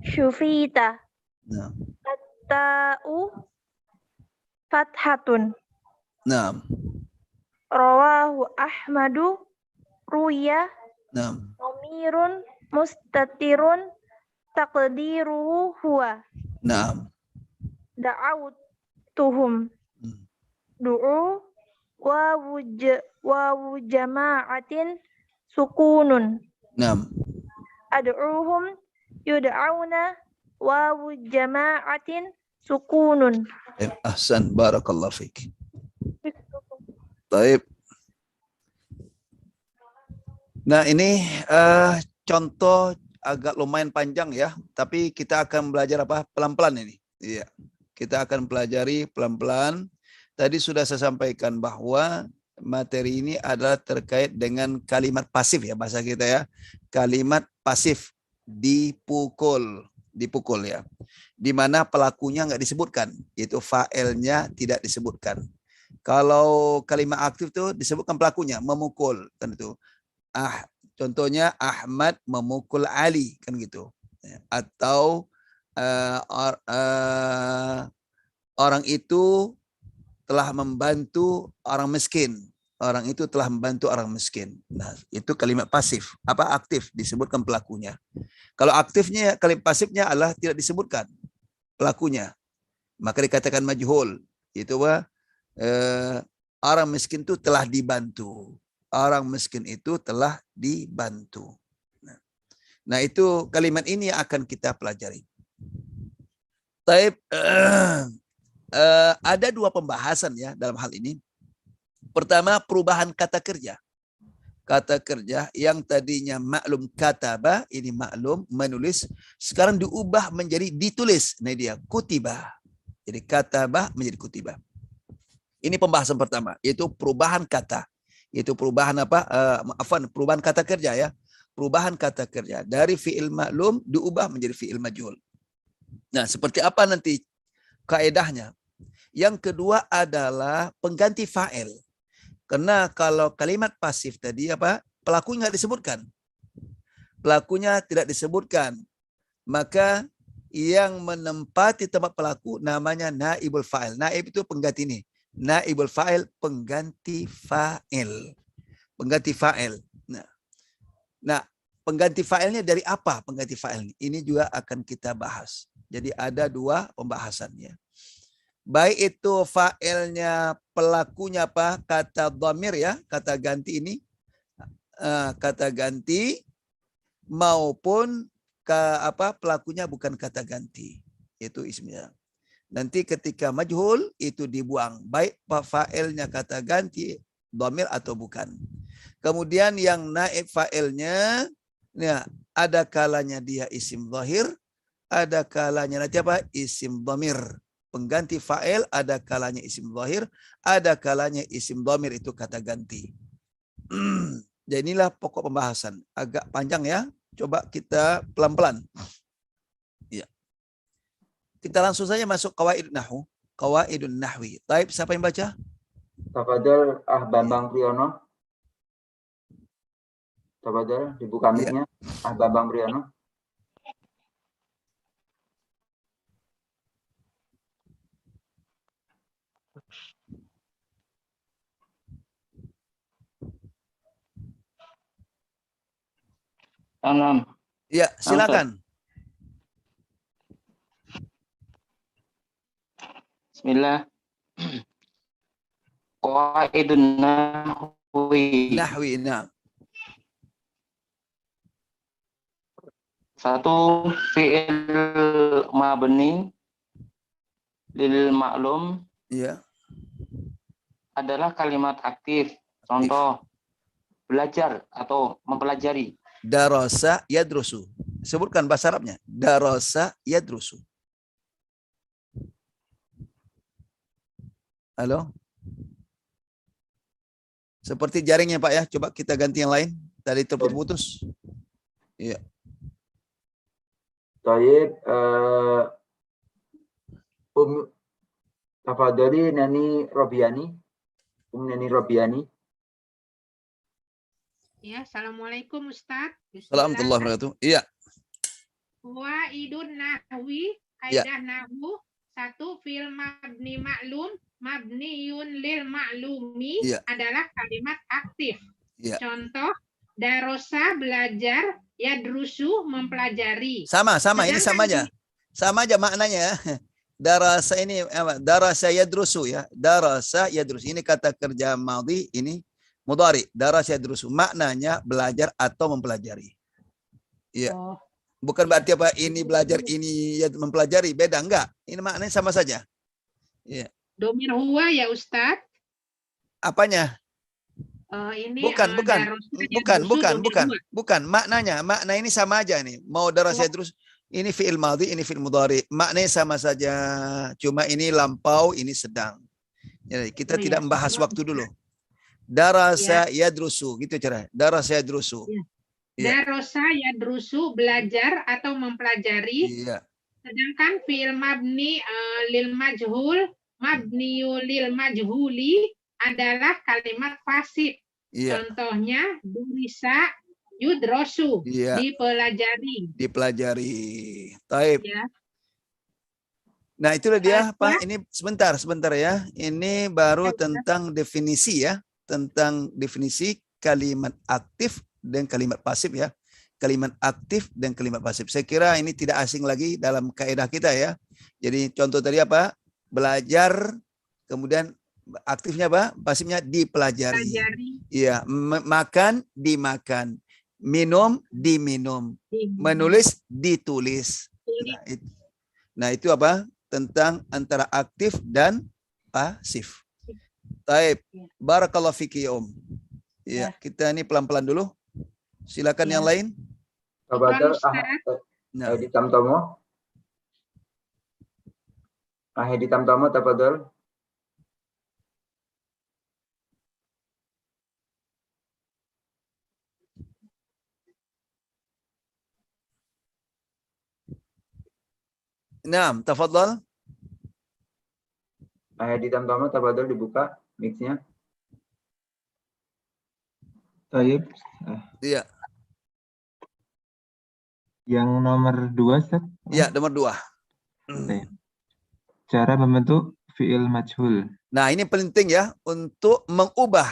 Syufita. Nah. At-ta'u fathatun. Nah. Rawahu Ahmadu ruya. Nah. Dhamirun mustatirun taqdiruhu huwa. Nah. Da'awtuhum. Du'u wawu jama'atin sukunun. Naam. Ad'uhum yud'auna wawu jama'atin sukunun. Ahsan, barakallahu fik. Baik. Nah, ini contoh agak lumayan panjang ya, tapi kita akan belajar apa? Pelan-pelan ini. Iya. Kita akan pelajari pelan-pelan. Tadi sudah saya sampaikan bahwa materi ini adalah terkait dengan kalimat pasif ya, bahasa kita ya. Kalimat pasif, dipukul ya. Di mana pelakunya nggak disebutkan, yaitu fa'ilnya tidak disebutkan. Kalau kalimat aktif tuh disebutkan pelakunya, memukul kan itu. Contohnya Ahmad memukul Ali kan gitu. Atau orang itu telah membantu orang miskin. Orang itu telah membantu orang miskin. Nah, itu kalimat pasif. Apa aktif? Disebutkan pelakunya. Kalau aktifnya, kalimat pasifnya adalah tidak disebutkan pelakunya. Maka dikatakan majhul. Itu orang miskin itu telah dibantu. Orang miskin itu telah dibantu. Nah, itu kalimat ini yang akan kita pelajari. Taib. Ada dua pembahasan ya dalam hal ini. Pertama, perubahan kata kerja. Kata kerja yang tadinya maklum kataba, ini maklum menulis, sekarang diubah menjadi ditulis. Nah dia kutiba. Jadi kataba menjadi kutiba. Ini pembahasan pertama, yaitu perubahan kata. Yaitu perubahan apa? Perubahan kata kerja ya. Perubahan kata kerja dari fiil maklum diubah menjadi fiil majhul. Nah, seperti apa nanti kaedahnya? Yang kedua adalah pengganti fa'il. Karena kalau kalimat pasif tadi apa? Pelakunya nggak disebutkan. Pelakunya tidak disebutkan. Maka yang menempati tempat pelaku namanya naibul fa'il. Naib itu pengganti ini. Naibul fa'il pengganti fa'il. Pengganti fa'il. Nah, pengganti fa'ilnya dari apa pengganti fa'il? Ini juga akan kita bahas. Jadi ada dua pembahasannya. Baik itu fa'ilnya, pelakunya apa? Kata dhamir ya, kata ganti ini. kata ganti maupun pelakunya bukan kata ganti. Itu ismnya. Nanti ketika majhul itu dibuang, baik fa'ilnya kata ganti, dhamir atau bukan. Kemudian yang naib fa'ilnya, ya, ada kalanya dia isim zahir, ada kalanya nanti isim dhamir. Pengganti fa'il ada kalanya isim zahir, ada kalanya isim dhamir, itu kata ganti. Jadi inilah pokok pembahasan. Agak panjang ya. Coba kita pelan-pelan. Ya. Kita langsung saja masuk qawaidun nahwu. Qawaidun nahwi. Taib, siapa yang baca? Tafadhol Bambang Priyono. Tafadhol, dibuka mic-nya. Bambang Priyono. Salam. Ya, silakan. Bismillah. Qawaidun nahwi. Nahwi, nah. Satu, fi'il mabni lil ma'lum. Ya. Adalah kalimat aktif. Contoh, belajar atau mempelajari. Darasa yadrusu. Sebutkan bahasa Arabnya. Darasa yadrusu. Halo? Seperti jaringnya Pak ya. Coba kita ganti yang lain. Tadi terputus. Iya. Taib, tafadholi Nani Robiani. Nani Robiani. Ya, assalamualaikum Ustadz. Assalamualaikum warahmatullahi wabarakatuh. Iya. Qawaidun nahwi, Ya. kaidah nahwu, satu fil mabni maklum, mabniyun lil maklumi Ya. adalah kalimat aktif. Ya. Contoh, darosa belajar, yadrusu mempelajari. Sama, ini sama aja. Sama aja maknanya. Darasa ini darasa yadrusu ya. Darasa yadrusu. Ini kata kerja madhi, ini mudhari. Darasa yadrusu. Maknanya belajar atau mempelajari. Iya. Oh. Bukan berarti ini belajar, ini ya mempelajari, beda enggak. Ini maknanya sama saja. Iya. Domir huwa ya Ustadz. Apanya? Ini bukan. Maknanya, makna ini sama aja nih. Mau darasa terus, ini fi'il madhi, ini fi'il mudhari. Maknanya sama saja. Cuma ini lampau, ini sedang. Jadi kita tidak membahas waktu dulu. Darasa yadrusu, gitu cara. Darasa yadrusu. Darosa yadrusu belajar atau mempelajari. Iya. Sedangkan fi'il mabni lil majhul, mabniyu lil majhuli adalah kalimat pasif. Iya. Contohnya durisa yudrosu, Iya. dipelajari. Taib. Ya. Nah, itulah dia, Pak. Ini sebentar ya. Ini baru tentang definisi ya, tentang definisi kalimat aktif dan kalimat pasif ya. Kalimat aktif dan kalimat pasif. Saya kira ini tidak asing lagi dalam kaidah kita ya. Jadi contoh tadi apa? Belajar, kemudian aktifnya apa? Pasifnya dipelajari. Iya, makan, dimakan. Minum, diminum. Menulis, ditulis. Nah, itu apa? Tentang antara aktif dan pasif. Taib. Barakallahu fiki Om. Ya, kita ini pelan-pelan dulu. Silakan yang lain. Hedi Tamtomo. Hedi Tamtomo, tafadhol. Naam, tafadhal. Hedi Tamtomo, tafadhol dibuka mic-nya. Taib. Iya. Yang nomor 2, Ustaz? Iya, nomor 2. Cara membentuk fi'il majhul. Nah, ini penting ya untuk mengubah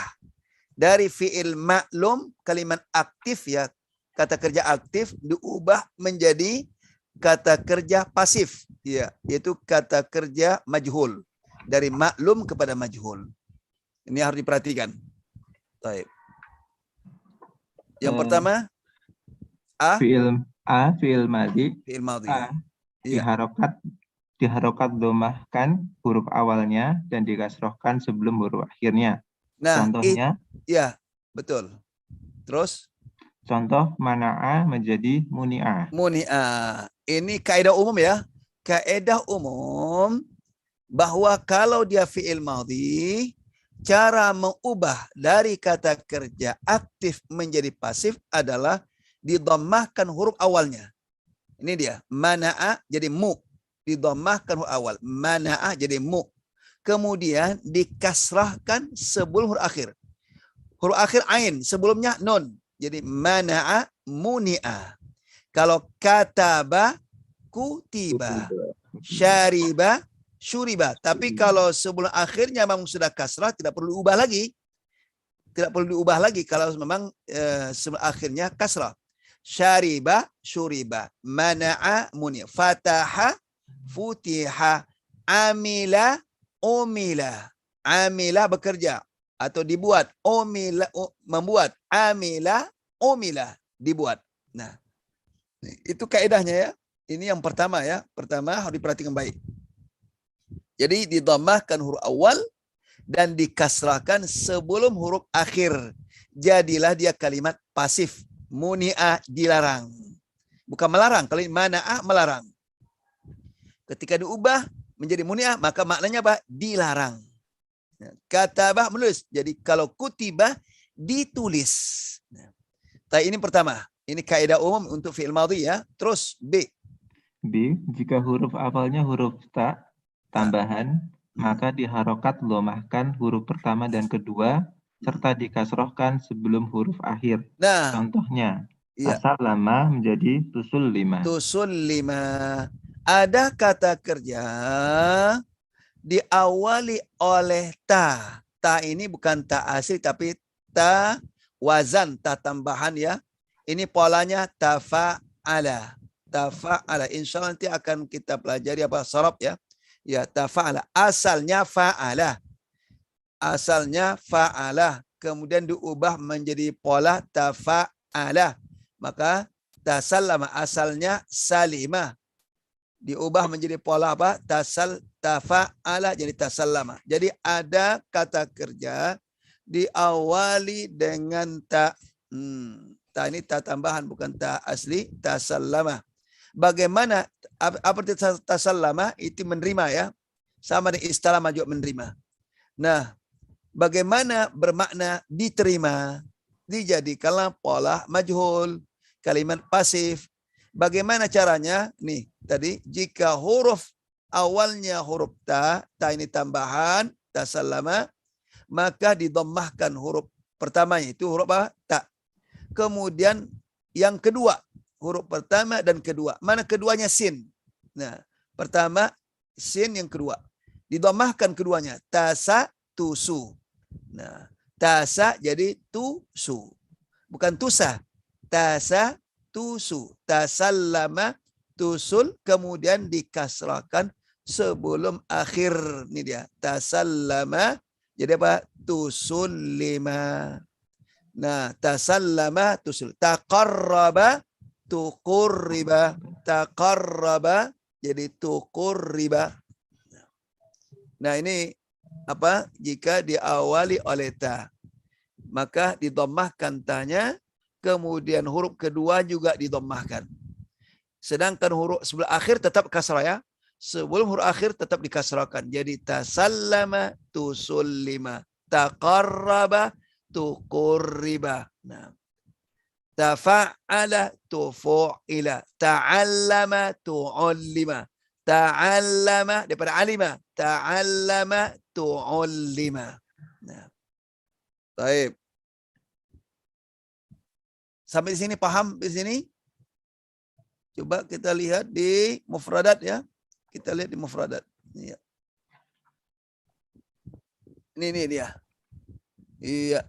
dari fi'il maklum kalimat aktif ya, kata kerja aktif diubah menjadi kata kerja pasif ya, yaitu kata kerja majhul, dari maklum kepada majhul. Ini harus diperhatikan. Baik. Yang pertama fi'il madhi. Fi'il madhi. Diharokat domahkan huruf awalnya dan dikasrohkan sebelum huruf akhirnya. Nah, contohnya, ya betul. Terus? Contoh mana'a menjadi muni'a. Muni'a. Ini kaidah umum ya. Kaidah umum bahwa kalau dia fi'il madhi, cara mengubah dari kata kerja aktif menjadi pasif adalah didammahkan huruf awalnya. Ini dia. Mana'a jadi mu. Didammahkan huruf awal. Mana'a jadi mu. Kemudian dikasrahkan sebelum huruf akhir. Huruf akhir ain. Sebelumnya nun. Jadi mana'a muni'a. Kalau kataba kutiba. Syariba syuriba. Tapi kalau sebelum akhirnya memang sudah kasrah, tidak perlu diubah lagi. Tidak perlu diubah lagi kalau memang sebelum akhirnya kasrah. Syariba syuriba. Mana'a muni'a. Fataha futiha. Amila umila. Amila bekerja atau dibuat. Umila membuat. Amila umila dibuat. Nah, itu kaidahnya ya. Ini yang pertama ya. Pertama harus diperhatikan baik. Jadi didammahkan huruf awal dan dikasrahkan sebelum huruf akhir. Jadilah dia kalimat pasif. Muni'a dilarang. Bukan melarang. Kalau mana'a melarang. Ketika diubah menjadi muni'ah, maka maknanya apa? Dilarang. Katabah menulis. Jadi kalau kutibah ditulis. Tapi ini pertama. Ini kaidah umum untuk fi'il madhi ya. Terus B. B. Jika huruf awalnya huruf ta tambahan, maka diharokat domahkan huruf pertama dan kedua serta dikasrohkan sebelum huruf akhir. Nah, contohnya, iya. As-salama menjadi tusul 5. Tusul 5. Ada kata kerja diawali oleh ta. Ta ini bukan ta asli tapi ta wazan, ta tambahan ya. Ini polanya tafa'ala. Tafa'ala. Insya Allah nanti akan kita pelajari apa saraf ya. Ya, tafa'ala. Asalnya fa'ala. Asalnya fa'ala. Kemudian diubah menjadi pola tafa'ala. Maka tasallama asalnya salimah. Diubah menjadi pola apa? Tafa'ala jadi tasallama. Jadi ada kata kerja diawali dengan ta. Ta ini ta tambahan bukan ta asli. Tasallama. Bagaimana apa itu tasallama? Itu menerima ya. Sama dengan istalama juga menerima. Nah, bagaimana bermakna diterima? Dijadikanlah pola majhul. Kalimat pasif. Bagaimana caranya? Nih, tadi jika huruf awalnya huruf ta, ta ini tambahan, tasallama, maka didammahkan huruf pertamanya itu huruf apa? Ta. Kemudian yang kedua, huruf pertama dan kedua. Mana keduanya sin? Nah, pertama sin, yang kedua. Didammahkan keduanya, tasa tusu. Nah, tasa jadi tusu. Bukan tusa. Tasa tusu. Tasallama tusul kemudian dikasrahkan sebelum akhir. Ini dia. Tasallama jadi apa? Tusul 5. Nah, tasallama tusul. Taqarraba tuqurriba. Taqarraba jadi tuqurriba. Nah, ini apa? Jika diawali oleh ta, maka didammahkan tanya. Kemudian huruf kedua juga didammahkan. Sedangkan huruf sebelah akhir tetap kasrah ya. Sebelum huruf akhir tetap dikasrahkan. Jadi tasallama tusul 5. Taqarraba tuqurriba. Nah. Tafa'ala tufu'ila. Ta'allama tu'allima. Ta'allama daripada alima. Ta'allama tu'allima. Nah. Baik. Sampai di sini paham di sini? Coba kita lihat di mufradat ya. Kita lihat di mufradat. Iya. Ini dia. Iya.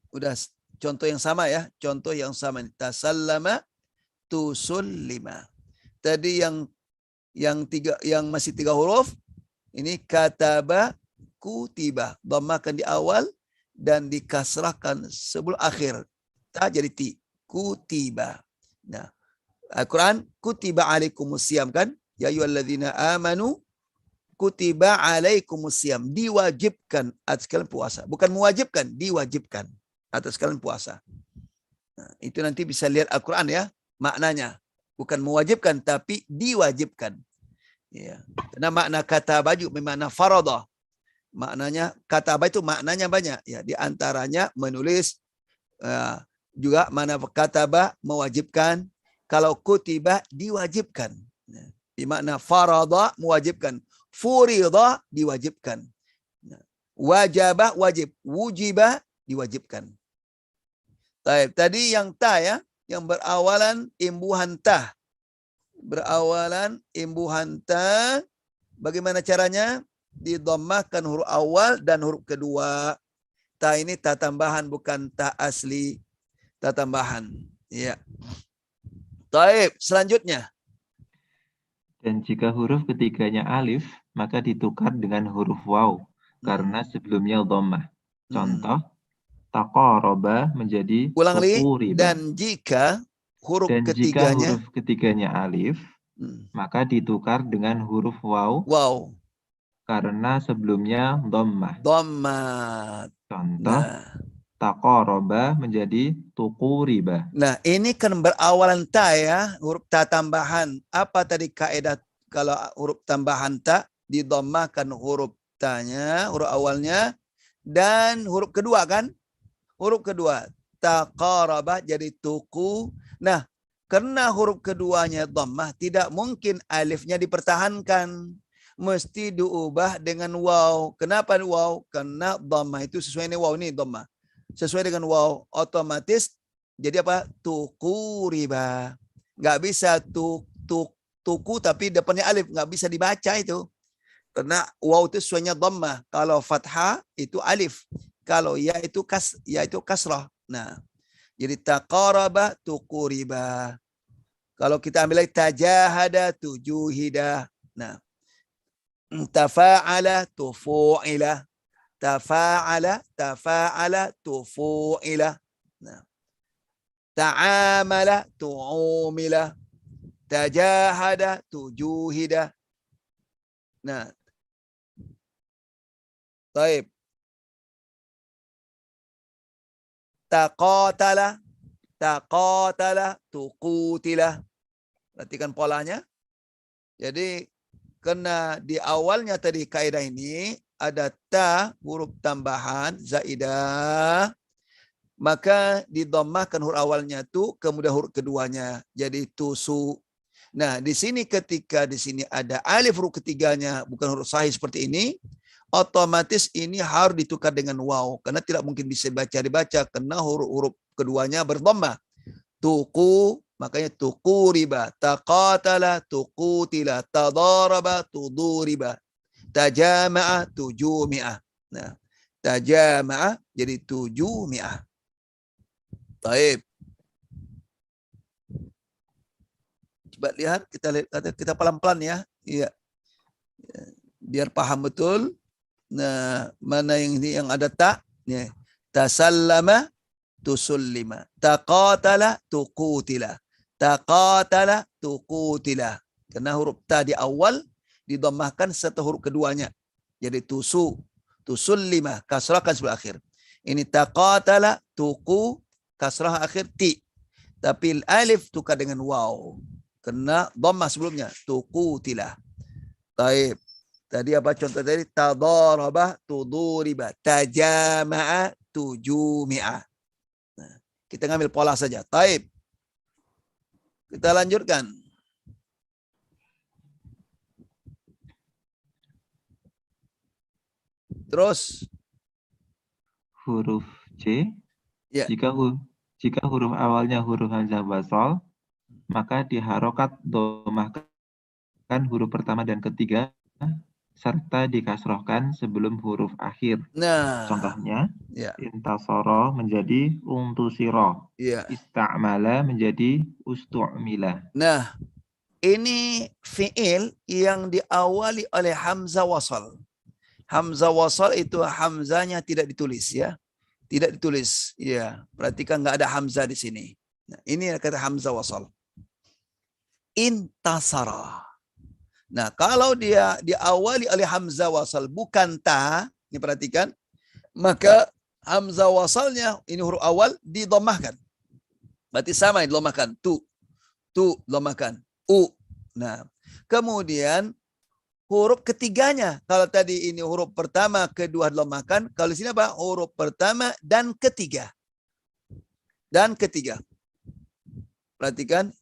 Udah contoh yang sama ya. Contoh yang sama. Tasallama tusul 5. Tadi yang masih 3 huruf. Ini kataba kutiba. Dhammahkan di awal dan dikasrahkan sebelum akhir. Ta jadi ti. kutiba. Nah, Al-Quran kutiba alaikumusiyam kan? Ya ayyuhalladzina amanu kutiba alaikumusiyam, diwajibkan atas kalian puasa. Bukan mewajibkan, diwajibkan atas kalian puasa. Nah, itu nanti bisa lihat Al-Quran ya, maknanya. Bukan mewajibkan, tapi diwajibkan. Ya. Karena makna kata baju bermakna faradah. Maknanya kata itu maknanya banyak. Ya, di antaranya menulis, juga mana kataba mewajibkan. Kalau kutiba diwajibkan. Di makna farada mewajibkan. Furida diwajibkan. Wajabah wajib. Wujiba diwajibkan. Tadi yang ta ya, yang berawalan imbuhan ta. Berawalan imbuhan ta. Bagaimana caranya? Didhammahkan huruf awal dan huruf kedua. Ta ini ta tambahan, bukan ta asli. Ta tambahan. Ya. Taib, selanjutnya. Dan jika huruf ketiganya alif, maka ditukar dengan huruf waw, karena sebelumnya dhammah. Contoh, taqaraba menjadi ulang lagi. tuquriba. Dan jika huruf ketiganya alif, maka ditukar dengan huruf waw. Wow. Karena sebelumnya dhammah. Dhammat. Contoh, taqaraba menjadi tuquriba. Nah, ini kan berawalan ta ya, huruf ta tambahan. Apa tadi kaidah kalau huruf tambahan ta didhammahkan huruf ta-nya, huruf awalnya, dan huruf kedua kan? Huruf kedua taqaraba jadi tuku. Nah, karena huruf keduanya dhammah, tidak mungkin alifnya dipertahankan. Mesti diubah dengan waw. Kenapa waw? Karena dhammah itu sesuai dengan waw, ini dhammah. Sesuai dengan waw, otomatis jadi apa? Tuquriba. Nggak bisa tuku tapi depannya alif, nggak bisa dibaca itu. Karena waw itu sesuainya dhammah. Kalau fathah itu alif. Kalau ya itu kasrah. Nah, jadi taqaraba tuquriba. Kalau kita ambil lagi tajahada tujuhida. Nah, tafa'ala tufu'ila. Tafa'ala tufu'ila. Nah, ta'amala tu'umila. Tajahada tujuhida. Nah, baik. Taqatala tuqutila. Perhatikan polanya. Jadi karena di awalnya tadi kaidah ini ada ta huruf tambahan zaidah, maka didhammahkan huruf awalnya tu, kemudian huruf keduanya jadi tusu. Nah, di sini ketika di sini ada alif huruf ketiganya bukan huruf sahih seperti ini, otomatis ini harus ditukar dengan waw karena tidak mungkin bisa dibaca karena huruf keduanya berdhammah. Tuku, makanya tuquriba, taqatala tuqutila, tadaraba tuduriba, tajama'a tujumi'ah. Nah, tajama'a jadi tujumi'ah. Baik. Coba lihat, kita pelan-pelan ya. Iya. Biar paham betul. Nah, mana yang ini yang ada ta? Ya. Tasallama tusullima. Taqatala tuqutila. Taqatala tuqutila. Karena huruf ta di awal didhammahkan setelah huruf keduanya. Jadi tusu, tusullima, kasrahkan sebelah akhir. Ini taqatala tuqu, kasrah akhir ti. Tapi alif tukar dengan waw. Karena dhammah sebelumnya. Tuqutila. Baik. Tadi apa contoh tadi? Tadaraba tuduriba. Tajama'a tujumi'ah. Nah, kita ngambil pola saja. Taib. Kita lanjutkan. Terus. Huruf C. Ya. Jika huruf awalnya huruf hamzah wasal, maka diharokat dhammahkan huruf pertama dan ketiga serta dikasrohkan sebelum huruf akhir. Nah, contohnya, ya. Intasoro menjadi untusiro, ya. Istamala menjadi ustu'mila. Nah, ini fi'il yang diawali oleh hamzah wasal. Hamzah wasal itu hamzahnya tidak ditulis ya, tidak ditulis. Ya, perhatikan nggak ada hamzah di sini. Nah, ini kata hamzah wasal. Intasara. Nah, kalau dia diawali oleh hamzah wasal bukan ta, ini perhatikan, maka hamzah wasalnya ini huruf awal didomahkan. Berarti sama didomahkan. Tu didomahkan. U. Nah, kemudian huruf ketiganya. Kalau tadi ini huruf pertama, kedua didomahkan. Kalau di sini apa? Huruf pertama dan ketiga. Dan ketiga. Perhatikan.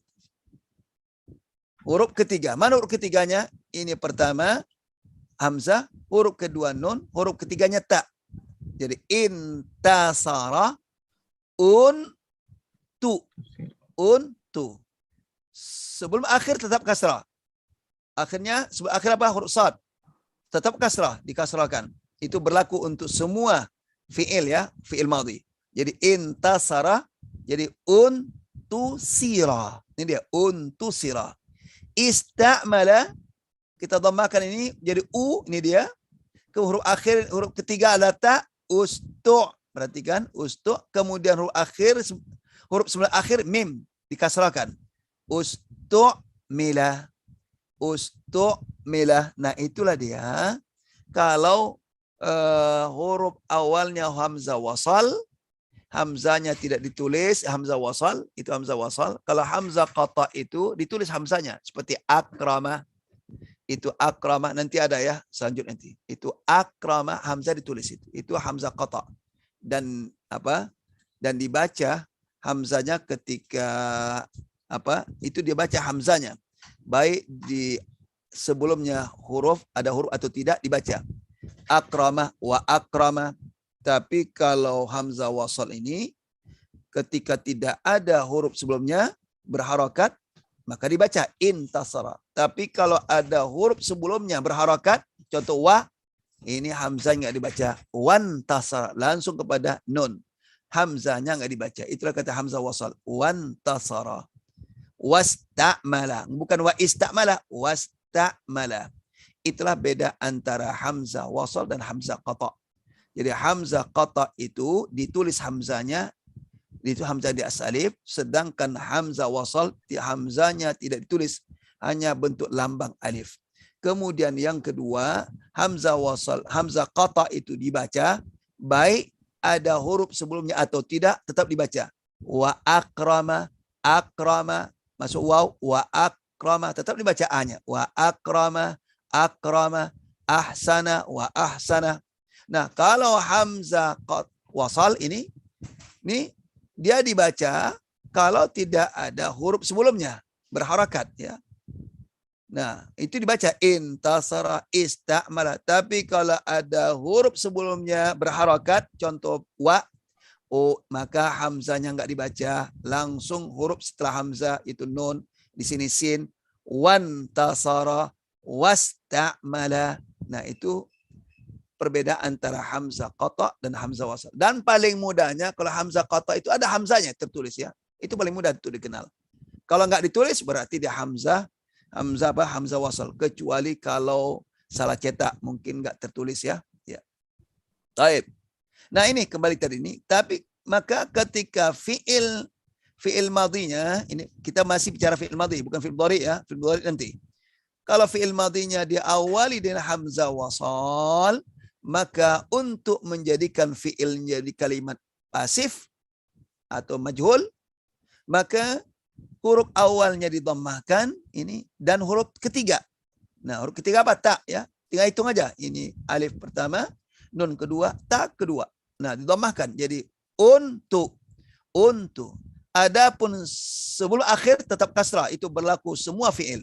Huruf ketiga. Mana huruf ketiganya? Ini pertama hamzah, huruf kedua nun, huruf ketiganya ta. Jadi intasara untu. Sebelum akhir tetap kasrah. Akhirnya sebelum akhir apa? Huruf sad. Tetap kasrah, dikasrahkan. Itu berlaku untuk semua fi'il ya, fi'il madhi. Jadi intasara, jadi untusira. Ini dia untusira. Istamala, kita dhammakan ini jadi u, ini dia. Ke huruf akhir, huruf ketiga adalah ta, ustu'. Perhatikan, ustu'. Kemudian huruf akhir, huruf sebelum akhir mim, dikasrahkan. Ustu'mila. Ustu'mila. Nah, itulah dia. Kalau huruf awalnya hamzah wasal, hamzanya tidak ditulis, hamzah wasal, itu hamzah wasal. Kalau hamzah qata itu ditulis hamzanya seperti akrama. Itu akrama, nanti ada ya, selanjutnya nanti. Itu akrama, hamzah ditulis itu. Itu hamzah qata. Dan apa? Dan dibaca hamzanya ketika apa? Itu dia baca hamzanya. Baik di sebelumnya huruf, ada huruf atau tidak dibaca. Akrama wa akrama. Tapi kalau hamzah wasal ini ketika tidak ada huruf sebelumnya berharakat, maka dibaca intasara. Tapi kalau ada huruf sebelumnya berharakat, contoh wa, ini hamzahnya nggak dibaca. Wantasara, langsung kepada nun. Hamzahnya nggak dibaca. Itulah kata hamzah wasal. Wantasara. Wasta'mala. Bukan wa istamala. Wasta'mala. Itulah beda antara hamzah wasal dan hamzah qata. Jadi hamzah qata itu ditulis hamzanya, itu hamzah di asalif, sedangkan hamzah wasal hamzanya tidak ditulis, hanya bentuk lambang alif. Kemudian yang kedua, hamzah wasal, hamzah qata itu dibaca, baik ada huruf sebelumnya atau tidak, tetap dibaca. Wa akrama, akrama, masuk waw, wa akrama, tetap dibaca a-nya. Wa akrama, akrama, ahsana, wa ahsana. Nah, kalau hamzah wasal ini dia dibaca kalau tidak ada huruf sebelumnya berharakat ya. Nah, itu dibaca intasara, istamala. Tapi kalau ada huruf sebelumnya berharakat, contoh wa, o, maka hamzahnya enggak dibaca, langsung huruf setelah hamzah itu nun, di sini sin, wantasara, wastamala. Nah, itu perbedaan antara hamzah qata dan hamzah wasal. Dan paling mudahnya kalau hamzah qata itu ada hamzahnya tertulis ya. Itu paling mudah untuk dikenal. Kalau enggak ditulis berarti dia hamzah apa? Hamzah wasal. Kecuali kalau salah cetak mungkin enggak tertulis ya. Ya. Baik. Nah, ini kembali tadi ini. Tapi maka ketika fiil madhinya, ini kita masih bicara fiil madhi, bukan fiil mudhari ya. Fiil mudhari nanti. Kalau fiil madhinya diawali dengan hamzah wasal, maka untuk menjadikan fiil menjadi kalimat pasif atau majhul, maka huruf awalnya didammahkan ini dan huruf ketiga. Nah, huruf ketiga apa? Ta ya. Tinggal hitung aja. Ini alif pertama, nun kedua, ta kedua. Nah, didammahkan jadi untu. Untu. Adapun sebelum akhir tetap kasrah, itu berlaku semua fiil.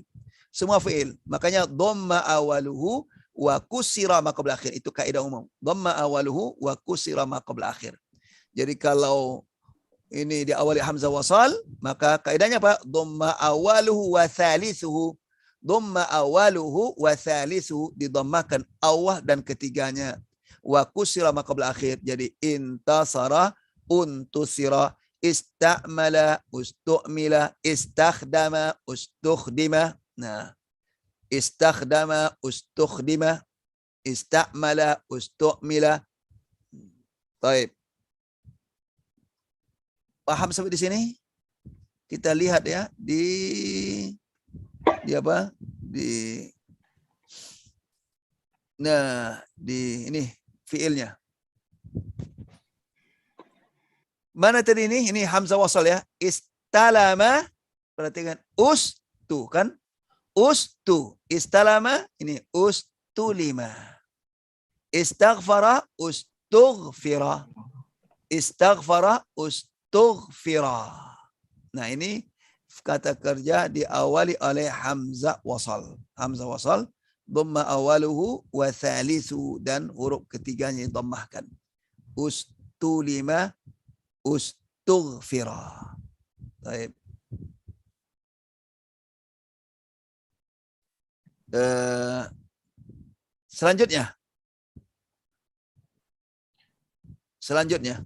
Semua fiil. Makanya dhamma awaluhu wa kusira ma qabla akhir, itu kaidah umum. Dhamma awaluhu wa kusira ma qabla akhir. Jadi kalau ini diawali hamzah wasal, maka kaidahnya apa? Dhamma awaluhu wa thalisuhu. Dhamma awaluhu wa thalisuhu, didhammakan awal dan ketiganya. Wa kusira ma qabla akhir. Jadi intasara, untusira, istamala, ustu'mila, istakhdama, ustukhdima. Nah, istakhdama, ustukhdima, istamala, ustu'mila. Baik. Paham sampai di sini? kita lihat ya di apa? Di ini fiilnya. Mana tadi ini? Ini hamzah wasal ya. Istalama, perhatikan, ustu kan? Ustu. Istalama, ini ustulima. Istaghfara, ustughfira. Istaghfara, ustughfira. Nah ini kata kerja diawali oleh hamzah wasal. Hamzah wasal, dhamma awaluhu wa thalithu, dan huruf ketiganya dhammahkan. Ustulima, ustughfira. Baik. Selanjutnya. Selanjutnya.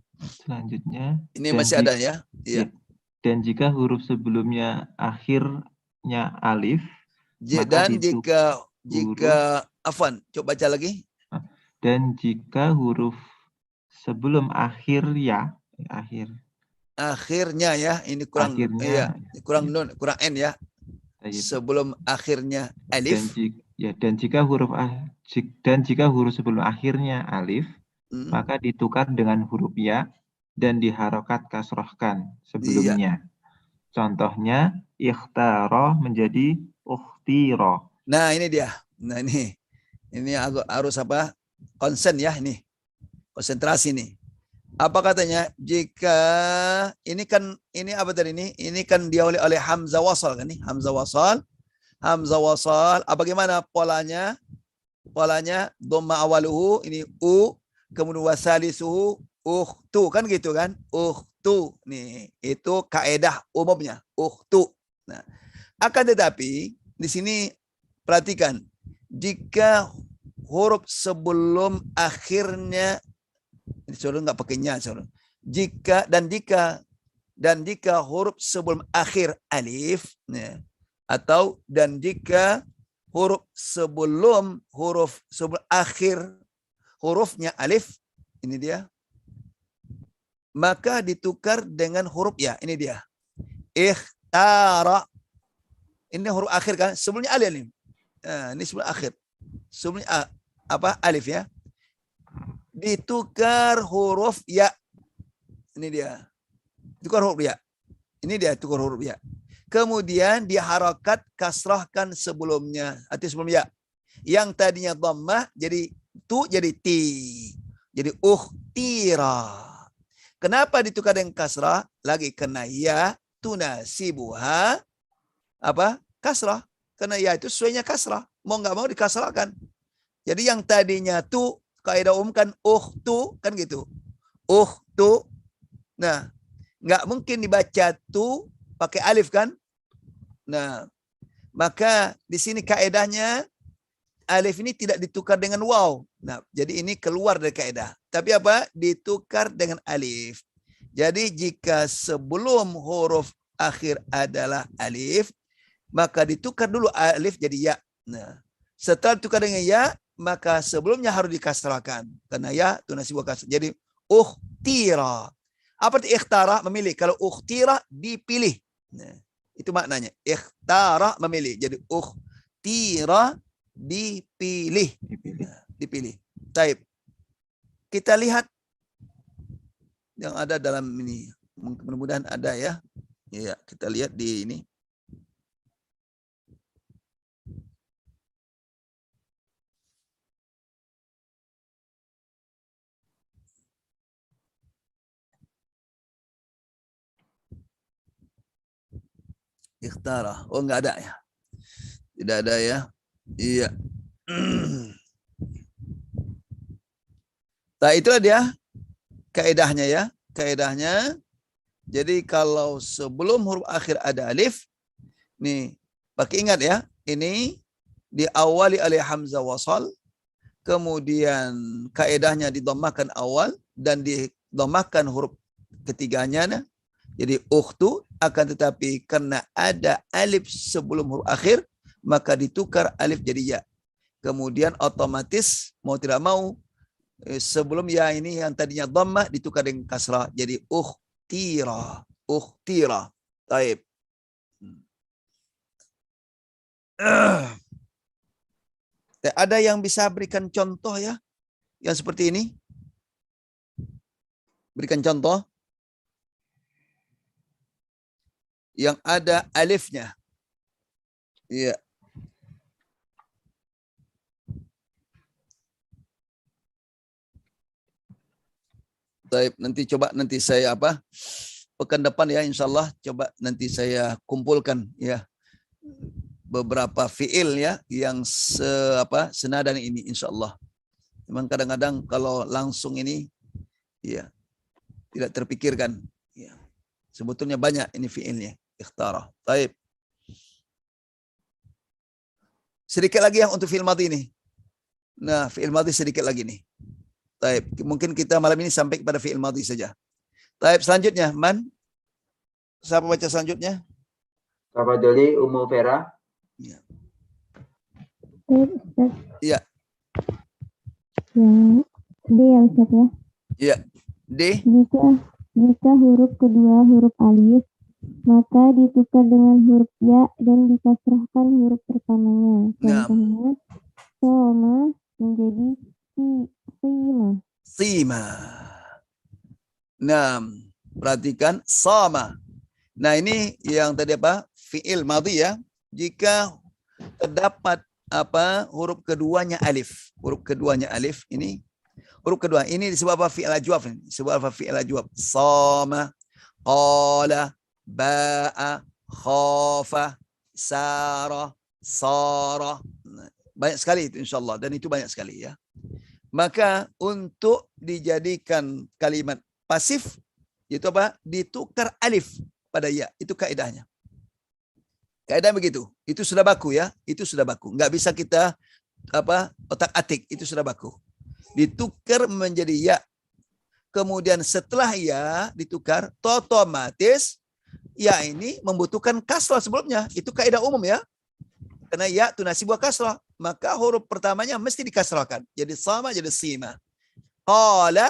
Ini masih ada ya. Iya. Dan jika huruf sebelumnya akhirnya alif, dan jika afwan, coba baca lagi. Dan jika huruf sebelum akhir ya, akhirnya ya, ini kurang kurang nun, kurang n ya. Sebelum akhirnya alif. Dan jika huruf sebelum akhirnya alif, maka ditukar dengan huruf ya dan diharokat kasrohkan sebelumnya. Contohnya ikhtaro menjadi ukhtiro. Nah ini dia. Nah ini harus apa? Konsen ya ini. Konsentrasi nih. Apa katanya? Jika ini kan ini apa tadi ini? Ini kan diawali oleh hamzah wasal kan nih? Hamzah wasal. Hamzah wasal. Apa gimana polanya? Polanya dhamma awaluhu ini u, kemudian wasalisuhu ukhtu kan gitu kan? Ukhtu. Nih, itu kaedah umumnya, ukhtu. Nah, akan tetapi di sini perhatikan, jika huruf sebelum akhirnya, ini saudara nggak pakainya saudara. Jika huruf sebelum akhir alif, nah, atau dan jika huruf sebelum akhir hurufnya alif, ini dia, maka ditukar dengan huruf ya. Ini dia. Ikhtara. Ini huruf akhir kan? Sebelumnya alif. Nah, ini sebelum akhir. Sebelumnya apa? Alif ya. Ditukar huruf ya. Ini dia. Tukar huruf ya. Ini dia tukar huruf ya. Kemudian diharokat kasrahkan sebelumnya. Arti sebelum ya. Yang tadinya dhammah jadi tu jadi ti. Jadi ukhtira. Kenapa ditukar dengan kasrah? Lagi kena ya tunasibuha apa? Kasrah. Karena ya itu sesuainya kasrah. Mau nggak mau dikasrahkan. Jadi yang tadinya tu kaidah umum kan ukhtu kan gitu. Ukhtu. Nah, nggak mungkin dibaca tu pakai alif kan? Nah, maka di sini kaidahnya alif ini tidak ditukar dengan waw. Nah, jadi ini keluar dari kaidah. Tapi apa? Ditukar dengan alif. Jadi jika sebelum huruf akhir adalah alif, maka ditukar dulu alif jadi ya. Nah, setelah ditukar dengan ya, maka sebelumnya harus dikasrahkan. Karena ya tunasibu kasrah. Jadi ukhtira. Apa itu ikhtara? Memilih. Kalau ukhtira dipilih. Nah, itu maknanya. Ikhtara memilih. Jadi ukhtira dipilih. Dipilih. Taib. Kita lihat yang ada dalam ini. Mudah-mudahan ada ya. Ya, kita lihat di ini. Ikhtara. Oh, enggak ada ya. Tidak ada ya. Iya. Nah, itulah dia kaidahnya ya. Kaidahnya. Jadi kalau sebelum huruf akhir ada alif, nih, pakai ingat ya. Ini diawali oleh hamzah wasal, kemudian kaidahnya didhammakan awal dan didhammakan huruf ketiganya. Jadi ukhtu, akan tetapi karena ada alif sebelum huruf akhir, maka ditukar alif jadi ya. Kemudian otomatis mau tidak mau sebelum ya ini yang tadinya dhammah ditukar dengan kasrah jadi ukhtira. Ukhtira. Taib. Ada yang bisa berikan contoh ya? Yang seperti ini? Berikan contoh. Yang ada alifnya. Iya. Baik, nanti saya pekan depan ya insyaallah coba nanti saya kumpulkan ya beberapa fiil ya yang senadan ini insyaallah. Memang kadang-kadang kalau langsung ini ya tidak terpikirkan ya. Sebetulnya banyak ini fiilnya ikhtara. Baik. Sedikit lagi yang untuk fiil madhi ini. Nah, fiil madhi sedikit lagi nih. Baik, mungkin kita malam ini sampai kepada fi'il madhi saja. Baik, selanjutnya, Man. Siapa baca selanjutnya? Tafadhali Ummu Vera. Iya. Iya. Yang D ya Ustaz ya. Iya. D. Jika huruf kedua huruf alif, maka ditukar dengan huruf ya dan dikasrahkan huruf pertamanya. Contohnya, soma menjadi Sima. Nah, perhatikan sama. Nah, ini yang tadi fi'il madhi ya. Jika terdapat huruf keduanya alif. Huruf keduanya alif ini. Huruf kedua ini disebut fi'il ajwaf. Disebut fi'il ajwaf. Sama, qala, ba'a, khafa, sara, sara. Banyak sekali itu insyaallah dan itu banyak sekali ya. Maka untuk dijadikan kalimat pasif itu ditukar alif pada ya. Itu kaidahnya. Kaidah begitu. Itu sudah baku ya. Itu sudah baku. Enggak bisa kita otak-atik. Itu sudah baku. Ditukar menjadi ya. Kemudian setelah ya ditukar otomatis ya ini membutuhkan kasrah sebelumnya. Itu kaidah umum ya. Karena ya tunasib wa kasrah, maka huruf pertamanya mesti dikasrahkan. Jadi sama jadi sima. Qala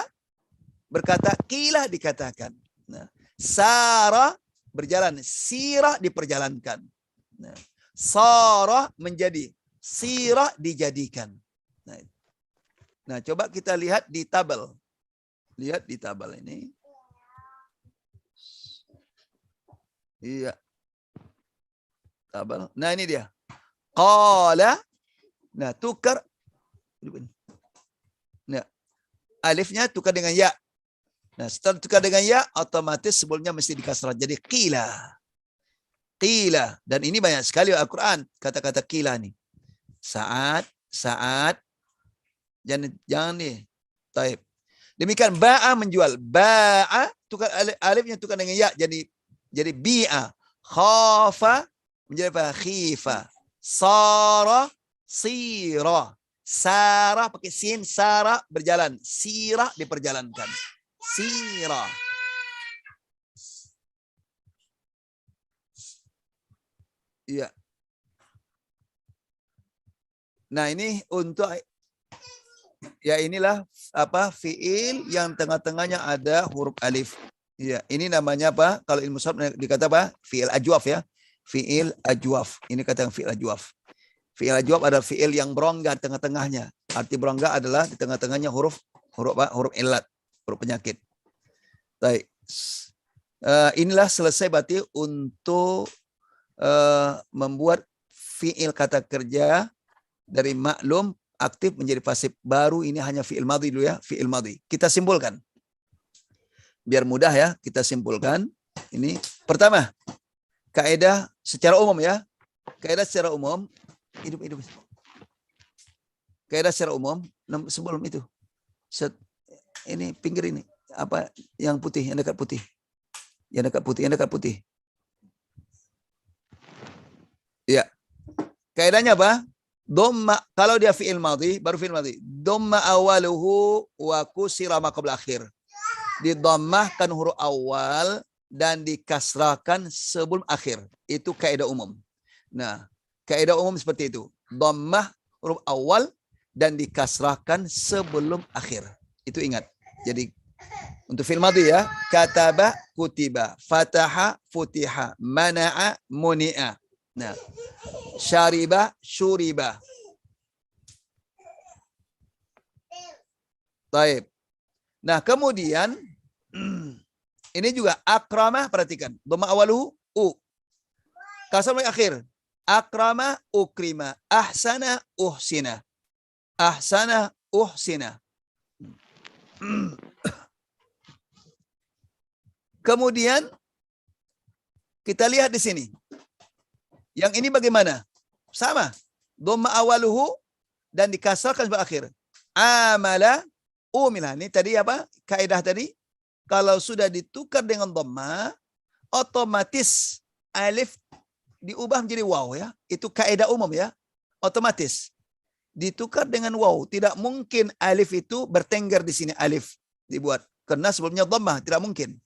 berkata, qila dikatakan. Nah, sara berjalan, sirah diperjalankan. Nah, sarah menjadi, sirah dijadikan. Nah, coba kita lihat di tabel. Lihat di tabel ini. Iya. Tabel. Nah, ini dia. Qala. Nah, tukar. Nah, alifnya tukar dengan ya. Nah, setelah tukar dengan ya, otomatis sebelumnya mesti dikasrah. Jadi qila. Qila. Dan ini banyak sekali Al-Quran. Kata-kata qila nih. Saat. Jangan nih. Taib. Demikian ba'a menjual. Ba'a, tukar alifnya tukar dengan ya. Jadi bi'a. Khafa menjadi apa? Khifa. Sara, sira. Sara pakai sin, sara berjalan. Sirah diperjalankan. Sirah. Iya. Nah, ini untuk ya inilah fiil yang tengah-tengahnya ada huruf alif. Iya, ini namanya apa? Kalau ilmu sarf dikata apa? Fiil ajwaf ya. Fiil ajwaf. Ini kata fiil ajwaf. Fiil ajwaf adalah fiil yang berongga tengah-tengahnya. Arti berongga adalah di tengah-tengahnya huruf illat, huruf penyakit. Baik. Inilah selesai berarti untuk membuat fiil kata kerja dari maklum aktif menjadi pasif. Baru ini hanya fiil madhi dulu ya, fiil madhi. Kita simpulkan. Biar mudah ya, kita simpulkan. Ini pertama, kaidah secara umum ya. Kaidah secara umum, hidup. Kaidah secara umum sebelum itu. Ini pinggir ini, apa yang putih, yang dekat putih. Yang dekat putih. Ya. Kaidahnya apa? Dhamma, kalau dia fi'il madhi, baru fi'il madhi. Dhamma awaluhu wa kusira ma qabla akhir. Didhammahkan huruf awal dan dikasrahkan sebelum akhir. Itu kaidah umum. Nah, kaidah umum seperti itu. Dhammah huruf awal dan dikasrahkan sebelum akhir. Itu ingat. Jadi untuk fi'il madhi ya, kataba kutiba, fataha futiha, mana'a muni'a. Nah, syariba, syuriba. Baik. Nah, kemudian ini juga akramah, perhatikan. Dhamma awaluhu u. Kasar akhir. Akrama, ukrima. Ahsana, uhsina. Ahsana, uhsina. Kemudian kita lihat di sini. Yang ini bagaimana? Sama. Dhamma awaluhu dan dikasarkan sebagai akhir. Amala, umila. Ini tadi apa? Kaidah tadi. Kalau sudah ditukar dengan dhamma, otomatis alif diubah menjadi waw ya. Itu kaidah umum ya. Otomatis ditukar dengan waw. Tidak mungkin alif itu bertengger di sini alif dibuat. Karena sebelumnya dhamma, tidak mungkin.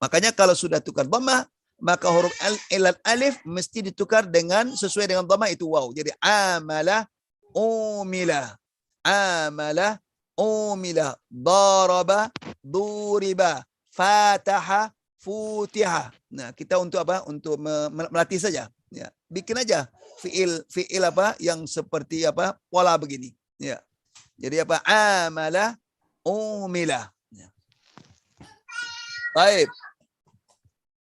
Makanya kalau sudah tukar dhamma, maka huruf ilal alif mesti ditukar dengan sesuai dengan dhamma itu waw. Jadi amala, umila. Amala, umila. Daraba, duriba. Fataha, futiha. Nah, kita untuk apa? Untuk melatih saja. Ya, bikin aja fiil apa yang seperti apa pola begini. Ya. Jadi apa? Amala, umila. Ya. Baik.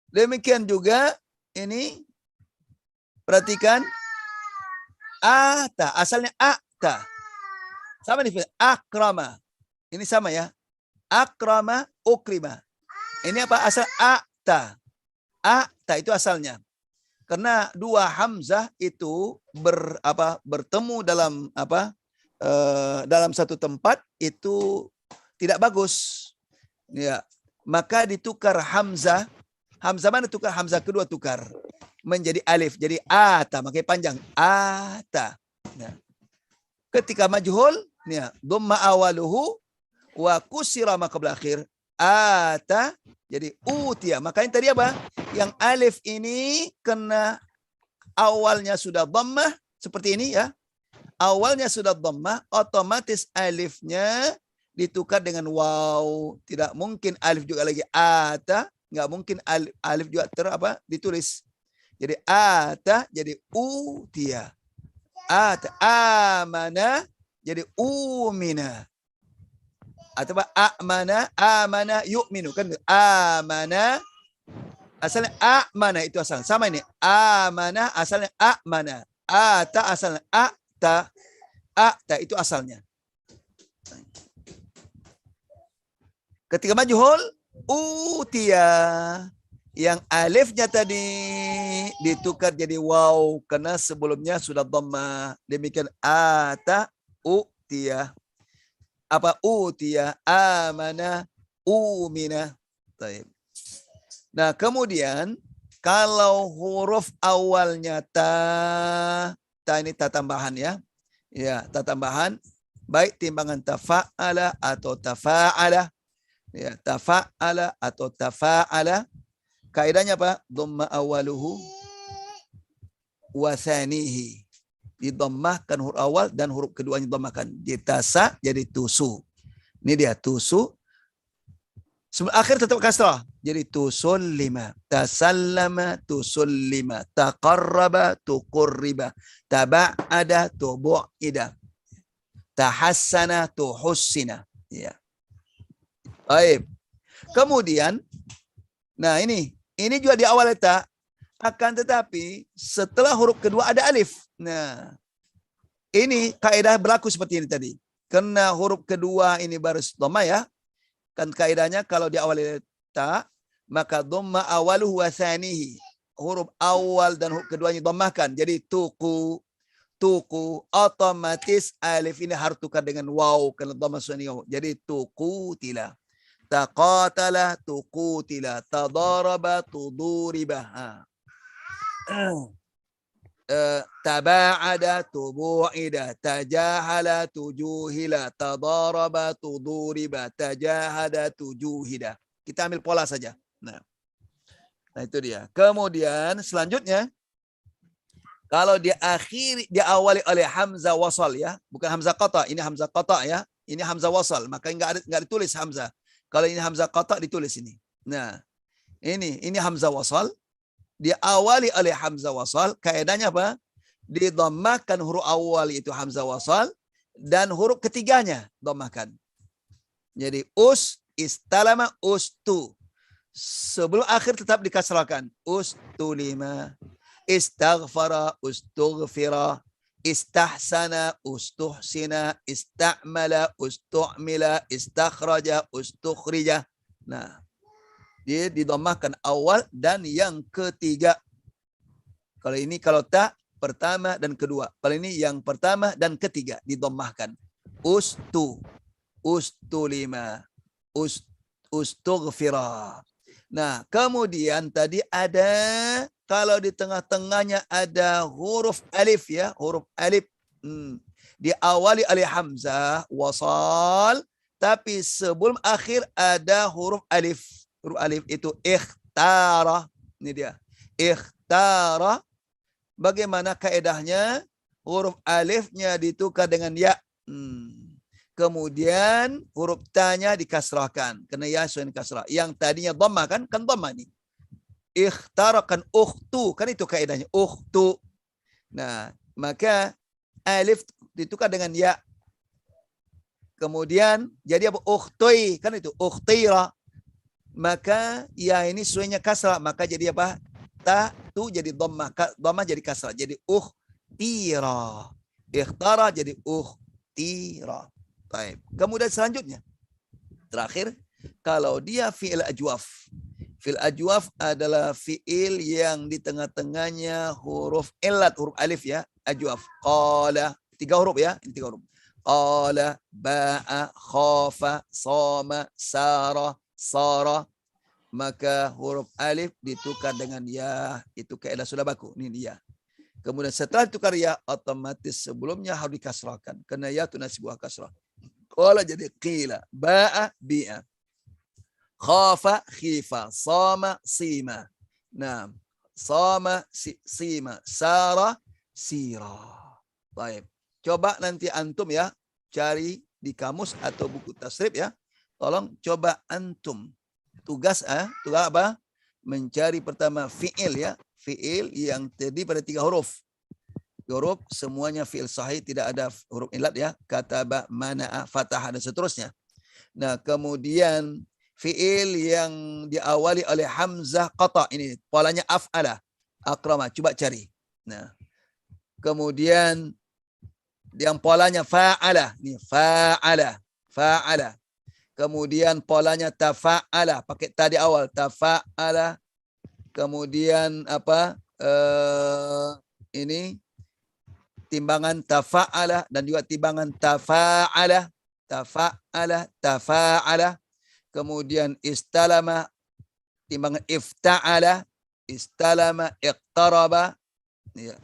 Demikian juga ini perhatikan ata, asalnya ata. Sama nih, akrama. Ini sama ya. Akrama, ukrima. Ini apa asal ata. Ata itu asalnya. Karena dua hamzah itu bertemu dalam dalam satu tempat itu tidak bagus. Ya. Maka ditukar hamzah. Hamzah mana tukar? Hamzah kedua tukar menjadi alif. Jadi ata, makanya panjang. Ata. Nah. Ketika majhul, ya, dhamma awaluhu wa kusira ma qabla akhir. Ata jadi utia. Makanya tadi apa? Yang alif ini kena awalnya sudah dhammah seperti ini ya. Awalnya sudah dhammah, otomatis alifnya ditukar dengan waw. Tidak mungkin alif juga lagi ata. Nggak mungkin alif juga ditulis. Jadi ata jadi utia. Ata amana jadi umina. Atau amana yu'minu kan amana asalnya amana itu asal. Sama ini amana asalnya amana. Ata asalnya ata. Ata itu asalnya. Ketika majhul utia, yang alifnya tadi ditukar jadi waw karena sebelumnya sudah dhamma. Demikian ata utia. Apa utia, amana, umina. Nah, kemudian kalau huruf awalnya ta ini ta tambahan ya. Ya, ta tambahan baik timbangan tafa'ala atau tafa'ala. Ya, tafa'ala atau tafa'ala. Kaidahnya apa? Dhamma awaluhu wa tsanihi. Didhammahkan huruf awal dan huruf keduanya didhammahkan. Ditasa jadi tusu. Ini dia tusu. Sebelum akhir tetap kasrah. Jadi tusullima. Tasallama tusullima. Taqarraba tuqurriba. Taba'ada tubu'ida. Tahassana tuhussina. Ya. Baik. Kemudian, nah ini juga di awal ta, akan tetapi setelah huruf kedua ada alif. Nah, ini kaidah berlaku seperti ini tadi. Karena huruf kedua ini baris dhamma ya. Kan kaidahnya kalau di awal ta, maka dhamma awaluhu wa tsanihi. Huruf awal dan huruf keduanya dhammahkan. Jadi tuku, otomatis alif ini harus tukar dengan waw karena dhamma tsanihi. Jadi tuku tila. Taqatala tuqutila, tadaraba tuduriba. Taba'ada tubu'ida, tajahala tujuhila, tadaraba tuduriba, tajahada tujuhida. Kita ambil pola saja. Nah itu dia. Kemudian selanjutnya kalau diawali oleh hamzah wasal ya, bukan hamzah qata, ini hamzah qata ya. Ini hamzah wasal, maka enggak ditulis hamzah. Kalau ini hamzah qata ditulis ini. Nah, ini hamzah wasal. diawali oleh hamzah wasal, kaidahnya apa? Didhammakan huruf awal itu hamzah wasal dan huruf ketiganya dhammakan. Jadi istalama, ustu. Sebelum akhir tetap dikasrahkan. Ustulima, istaghfara, ustughfira, istahsana, ustuhsina, istamala, ustu'mila, istakhraja, ustukhrija. Nah, dia didhammahkan awal dan yang ketiga. Kalau ini kalau tak pertama dan kedua. Kalau ini yang pertama dan ketiga didhammahkan. Ustulima, ustughfira. Nah, kemudian tadi ada, kalau di tengah-tengahnya ada huruf alif ya, huruf alif. Diawali oleh hamzah wasal, tapi sebelum akhir ada huruf alif. Huruf alif itu ikhtara. Ini dia. Ikhtara. Bagaimana kaedahnya? Huruf alifnya ditukar dengan ya. Kemudian huruf ta-nya dikasrahkan. Karena ya sudah kasrah. Yang tadinya dhammah kan dhammah ini. Ikhtara kan ukhtu. Kan itu kaedahnya. Ukhtu. Nah, maka alif ditukar dengan ya. Kemudian jadi apa? Ukhtui. Kan itu. Ukhtira. Maka ya ini suenya kasrah. Maka jadi apa? Ta tu jadi dhammah. Dhammah jadi kasrah. Jadi ukhtira. Ikhtara jadi ukhtira. Baik. Kemudian selanjutnya. Terakhir. Kalau dia fi'il ajwaf. Fi'il ajwaf adalah fi'il yang di tengah-tengahnya huruf illat. Huruf alif ya. Ajwaf. Qala. 3 huruf ya. Ini 3 huruf. Qala, ba'a, khafa, sama, sara, sara. Maka huruf alif ditukar dengan ya. Itu kaidah sudah baku. Ini dia. Kemudian setelah ditukar ya, otomatis sebelumnya harus dikasrahkan. Karena ya itu nasibuah kasrah. Qala jadi qila. Ba'a, bi'a. Khafa, khifa. Sama, sima. Nah. Sama, sima. Sara, sira. Baik. Coba nanti antum ya. Cari di kamus atau buku tasrif ya. Tolong coba antum. Tugas apa? Mencari pertama fi'il ya. Fi'il yang terdiri pada 3 huruf. Huruf semuanya fi'il sahih, tidak ada huruf ilat ya. Kataba, mana'a, fatah dan seterusnya. Nah, kemudian fi'il yang diawali oleh hamzah qata ini polanya af'ala, akrama, coba cari. Nah, kemudian yang polanya fa'ala, ini fa'ala, fa'ala. Kemudian polanya tafa'ala, pakai tadi awal tafa'ala. Kemudian apa? Ini timbangan tafa'ala dan juga timbangan tafa'ala, tafa'ala, tafa'ala. Kemudian istalama, timbangan ifta'ala, istalama, iqtaraba, ya.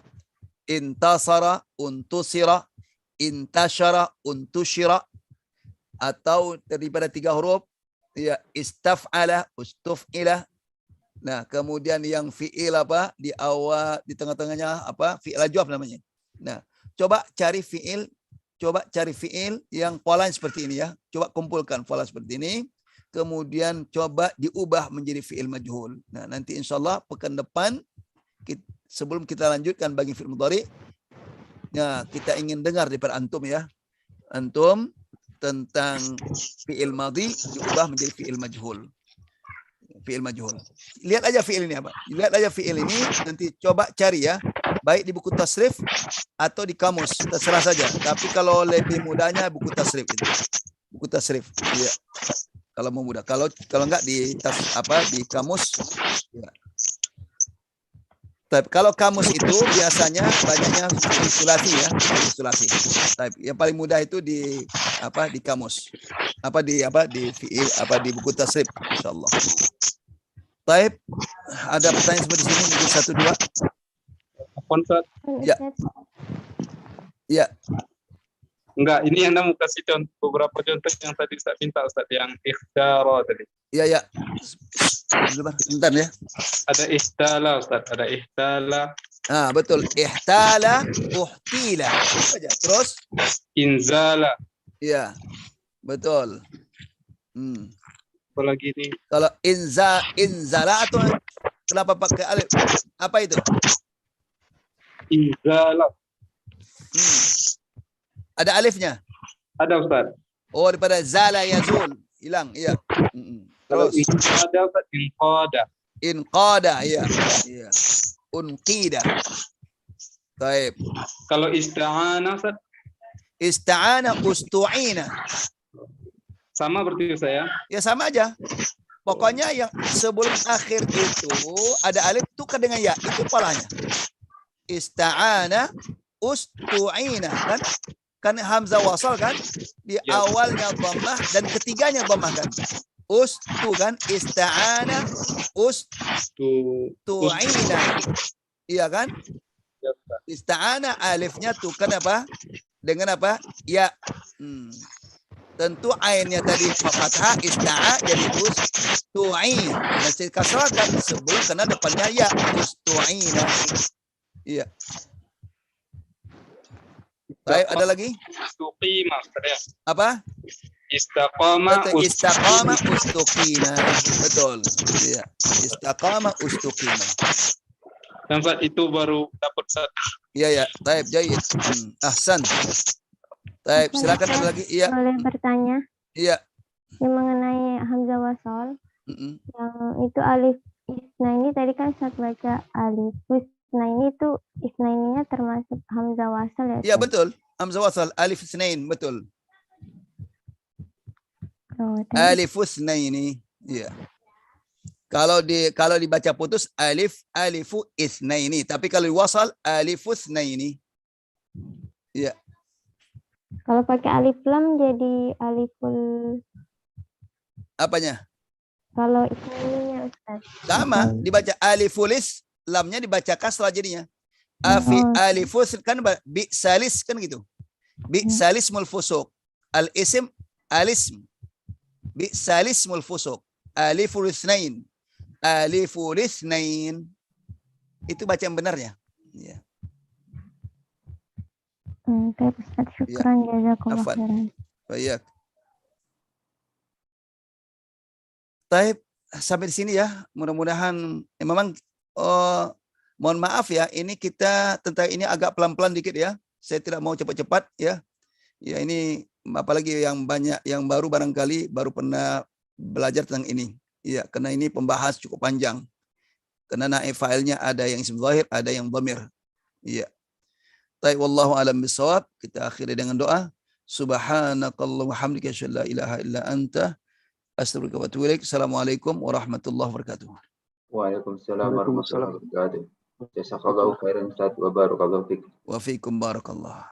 Intasara, untusira, intashara, untushira. Atau daripada 3 huruf, ya, istaf'ala, ustuf'ila. Nah, kemudian yang fi'il apa? Di awal, di tengah-tengahnya apa? Fi'il ajwaf namanya. Nah, coba cari fi'il yang polanya seperti ini ya. Coba kumpulkan pola seperti ini. Kemudian coba diubah menjadi fi'il majhul. Nah, nanti insyaallah pekan depan sebelum kita lanjutkan bagi fi'il mudhari, nah, kita ingin dengar daripada antum ya. Antum tentang fi'il madhi diubah menjadi fi'il majhul. Fi'il majhul. Lihat aja fi'il ini apa. Lihat aja fi'il ini, nanti coba cari ya. Baik di buku tasrif atau di kamus, terserah saja. Tapi kalau lebih mudahnya buku tasrif itu. Buku tasrif. Ya. Kalau mau mudah. Kalau enggak di kamus. Ya. Tapi kalau kamus itu biasanya banyaknya sulasi ya, sulasi. Tapi yang paling mudah itu di kamus. Di buku tasrif insyaallah. Taib, ada pertanyaan seperti sini mungkin 1 2. Ya. Ya. Enggak, ini yang mau kasih beberapa contoh yang tadi Ustaz minta, Ustaz, yang ikhtara tadi. Iya, ya. Bentar ya. Ada ihtala, Ustaz, ada ihtala. Ah, betul. Ihtala, uhtila. Aja. Terus inzala. Iya. Betul. Apalagi ini? Kalau inzala atau Kenapa pakai alif? Apa itu? Inzalah. Ada alifnya? Ada Ustaz. Oh, daripada zala yazul, hilang, iya. Kalau Terus inqada Ustaz, inqada. inqada, iya. Iya. Unqida. Baik. Kalau ista'ana Ustaz, Ista'ana ustu'ina. sama berarti saya. Ya sama aja. Pokoknya yang sebelum akhir itu ada alif tukar dengan ya, itu polanya. Ista'ana ustu'ina, kan? Kan hamzah wasal kan? Di awalnya dhammah dan ketiganya dhammah kan? Ustu kan? Ista'ana ustu'ina. Iya kan? Ista'ana alifnya tukar apa? Dengan apa? Ya. Tentu ainnya tadi fathah, ista'a jadi ustu'in. Masih kasrah kan sebelum karena depannya ya, ustu'ina. Iya. Baik, ada lagi? Istuqima, Apa? Istaqama, istaqama ustuqina. Betul. Iya. Istaqama ustuqina. Dan saat itu baru dapat satu. Iya ya. Baik, jayid. Ahsan. Baik, silakan ada lagi. Iya. Boleh bertanya? Iya. Yang mengenai hamzah wasal. Yang itu alif isna ini tadi kan saat baca alif isna ini itu isna ininya termasuk hamzah wasal ya? Iya betul. Hamzah wasal alif isnain, betul. Alif isnaini. Iya. Kalau dibaca putus alifu isnaini, tapi kalau diwasal alifu isnaini. Iya. Kalau pakai alif lam jadi aliful apanya? Kalau isnaininya Ustaz. Sama, dibaca alifulis, lamnya dibaca kasrah jadinya. Alifus kan bi salis kan gitu. Bi salismul fusuq. Al ism alism. Bi salismul fusuq. Aliful isnain. Aliful isnain. Itu baca yang benarnya. Ya. Oke, Ustaz, syukran jazakallahu khairan. Baik. Taib, sampai di sini ya. Mudah-mudahan memang mohon maaf ya, ini kita tentang ini agak pelan-pelan dikit ya. Saya tidak mau cepat-cepat ya. Ya ini apalagi yang banyak yang baru barangkali baru pernah belajar tentang ini. Ya, karena ini pembahas cukup panjang. Karena naib fa'ilnya ada yang isim zahir, ada yang dhamir. Iya. Taib, wallahu alam bisawab. Kita akhiri dengan doa. Subhanakallahumma hamdika asyhadu an la ilaha illa anta astaghfiruka wa atubu ilaik. Assalamualaikum warahmatullahi wabarakatuh. Waalaikumsalam warahmatullahi wabarakatuh. Jazakallahu khairan Ustaz wa barakallahu fiik. Wa fiikum barakallah.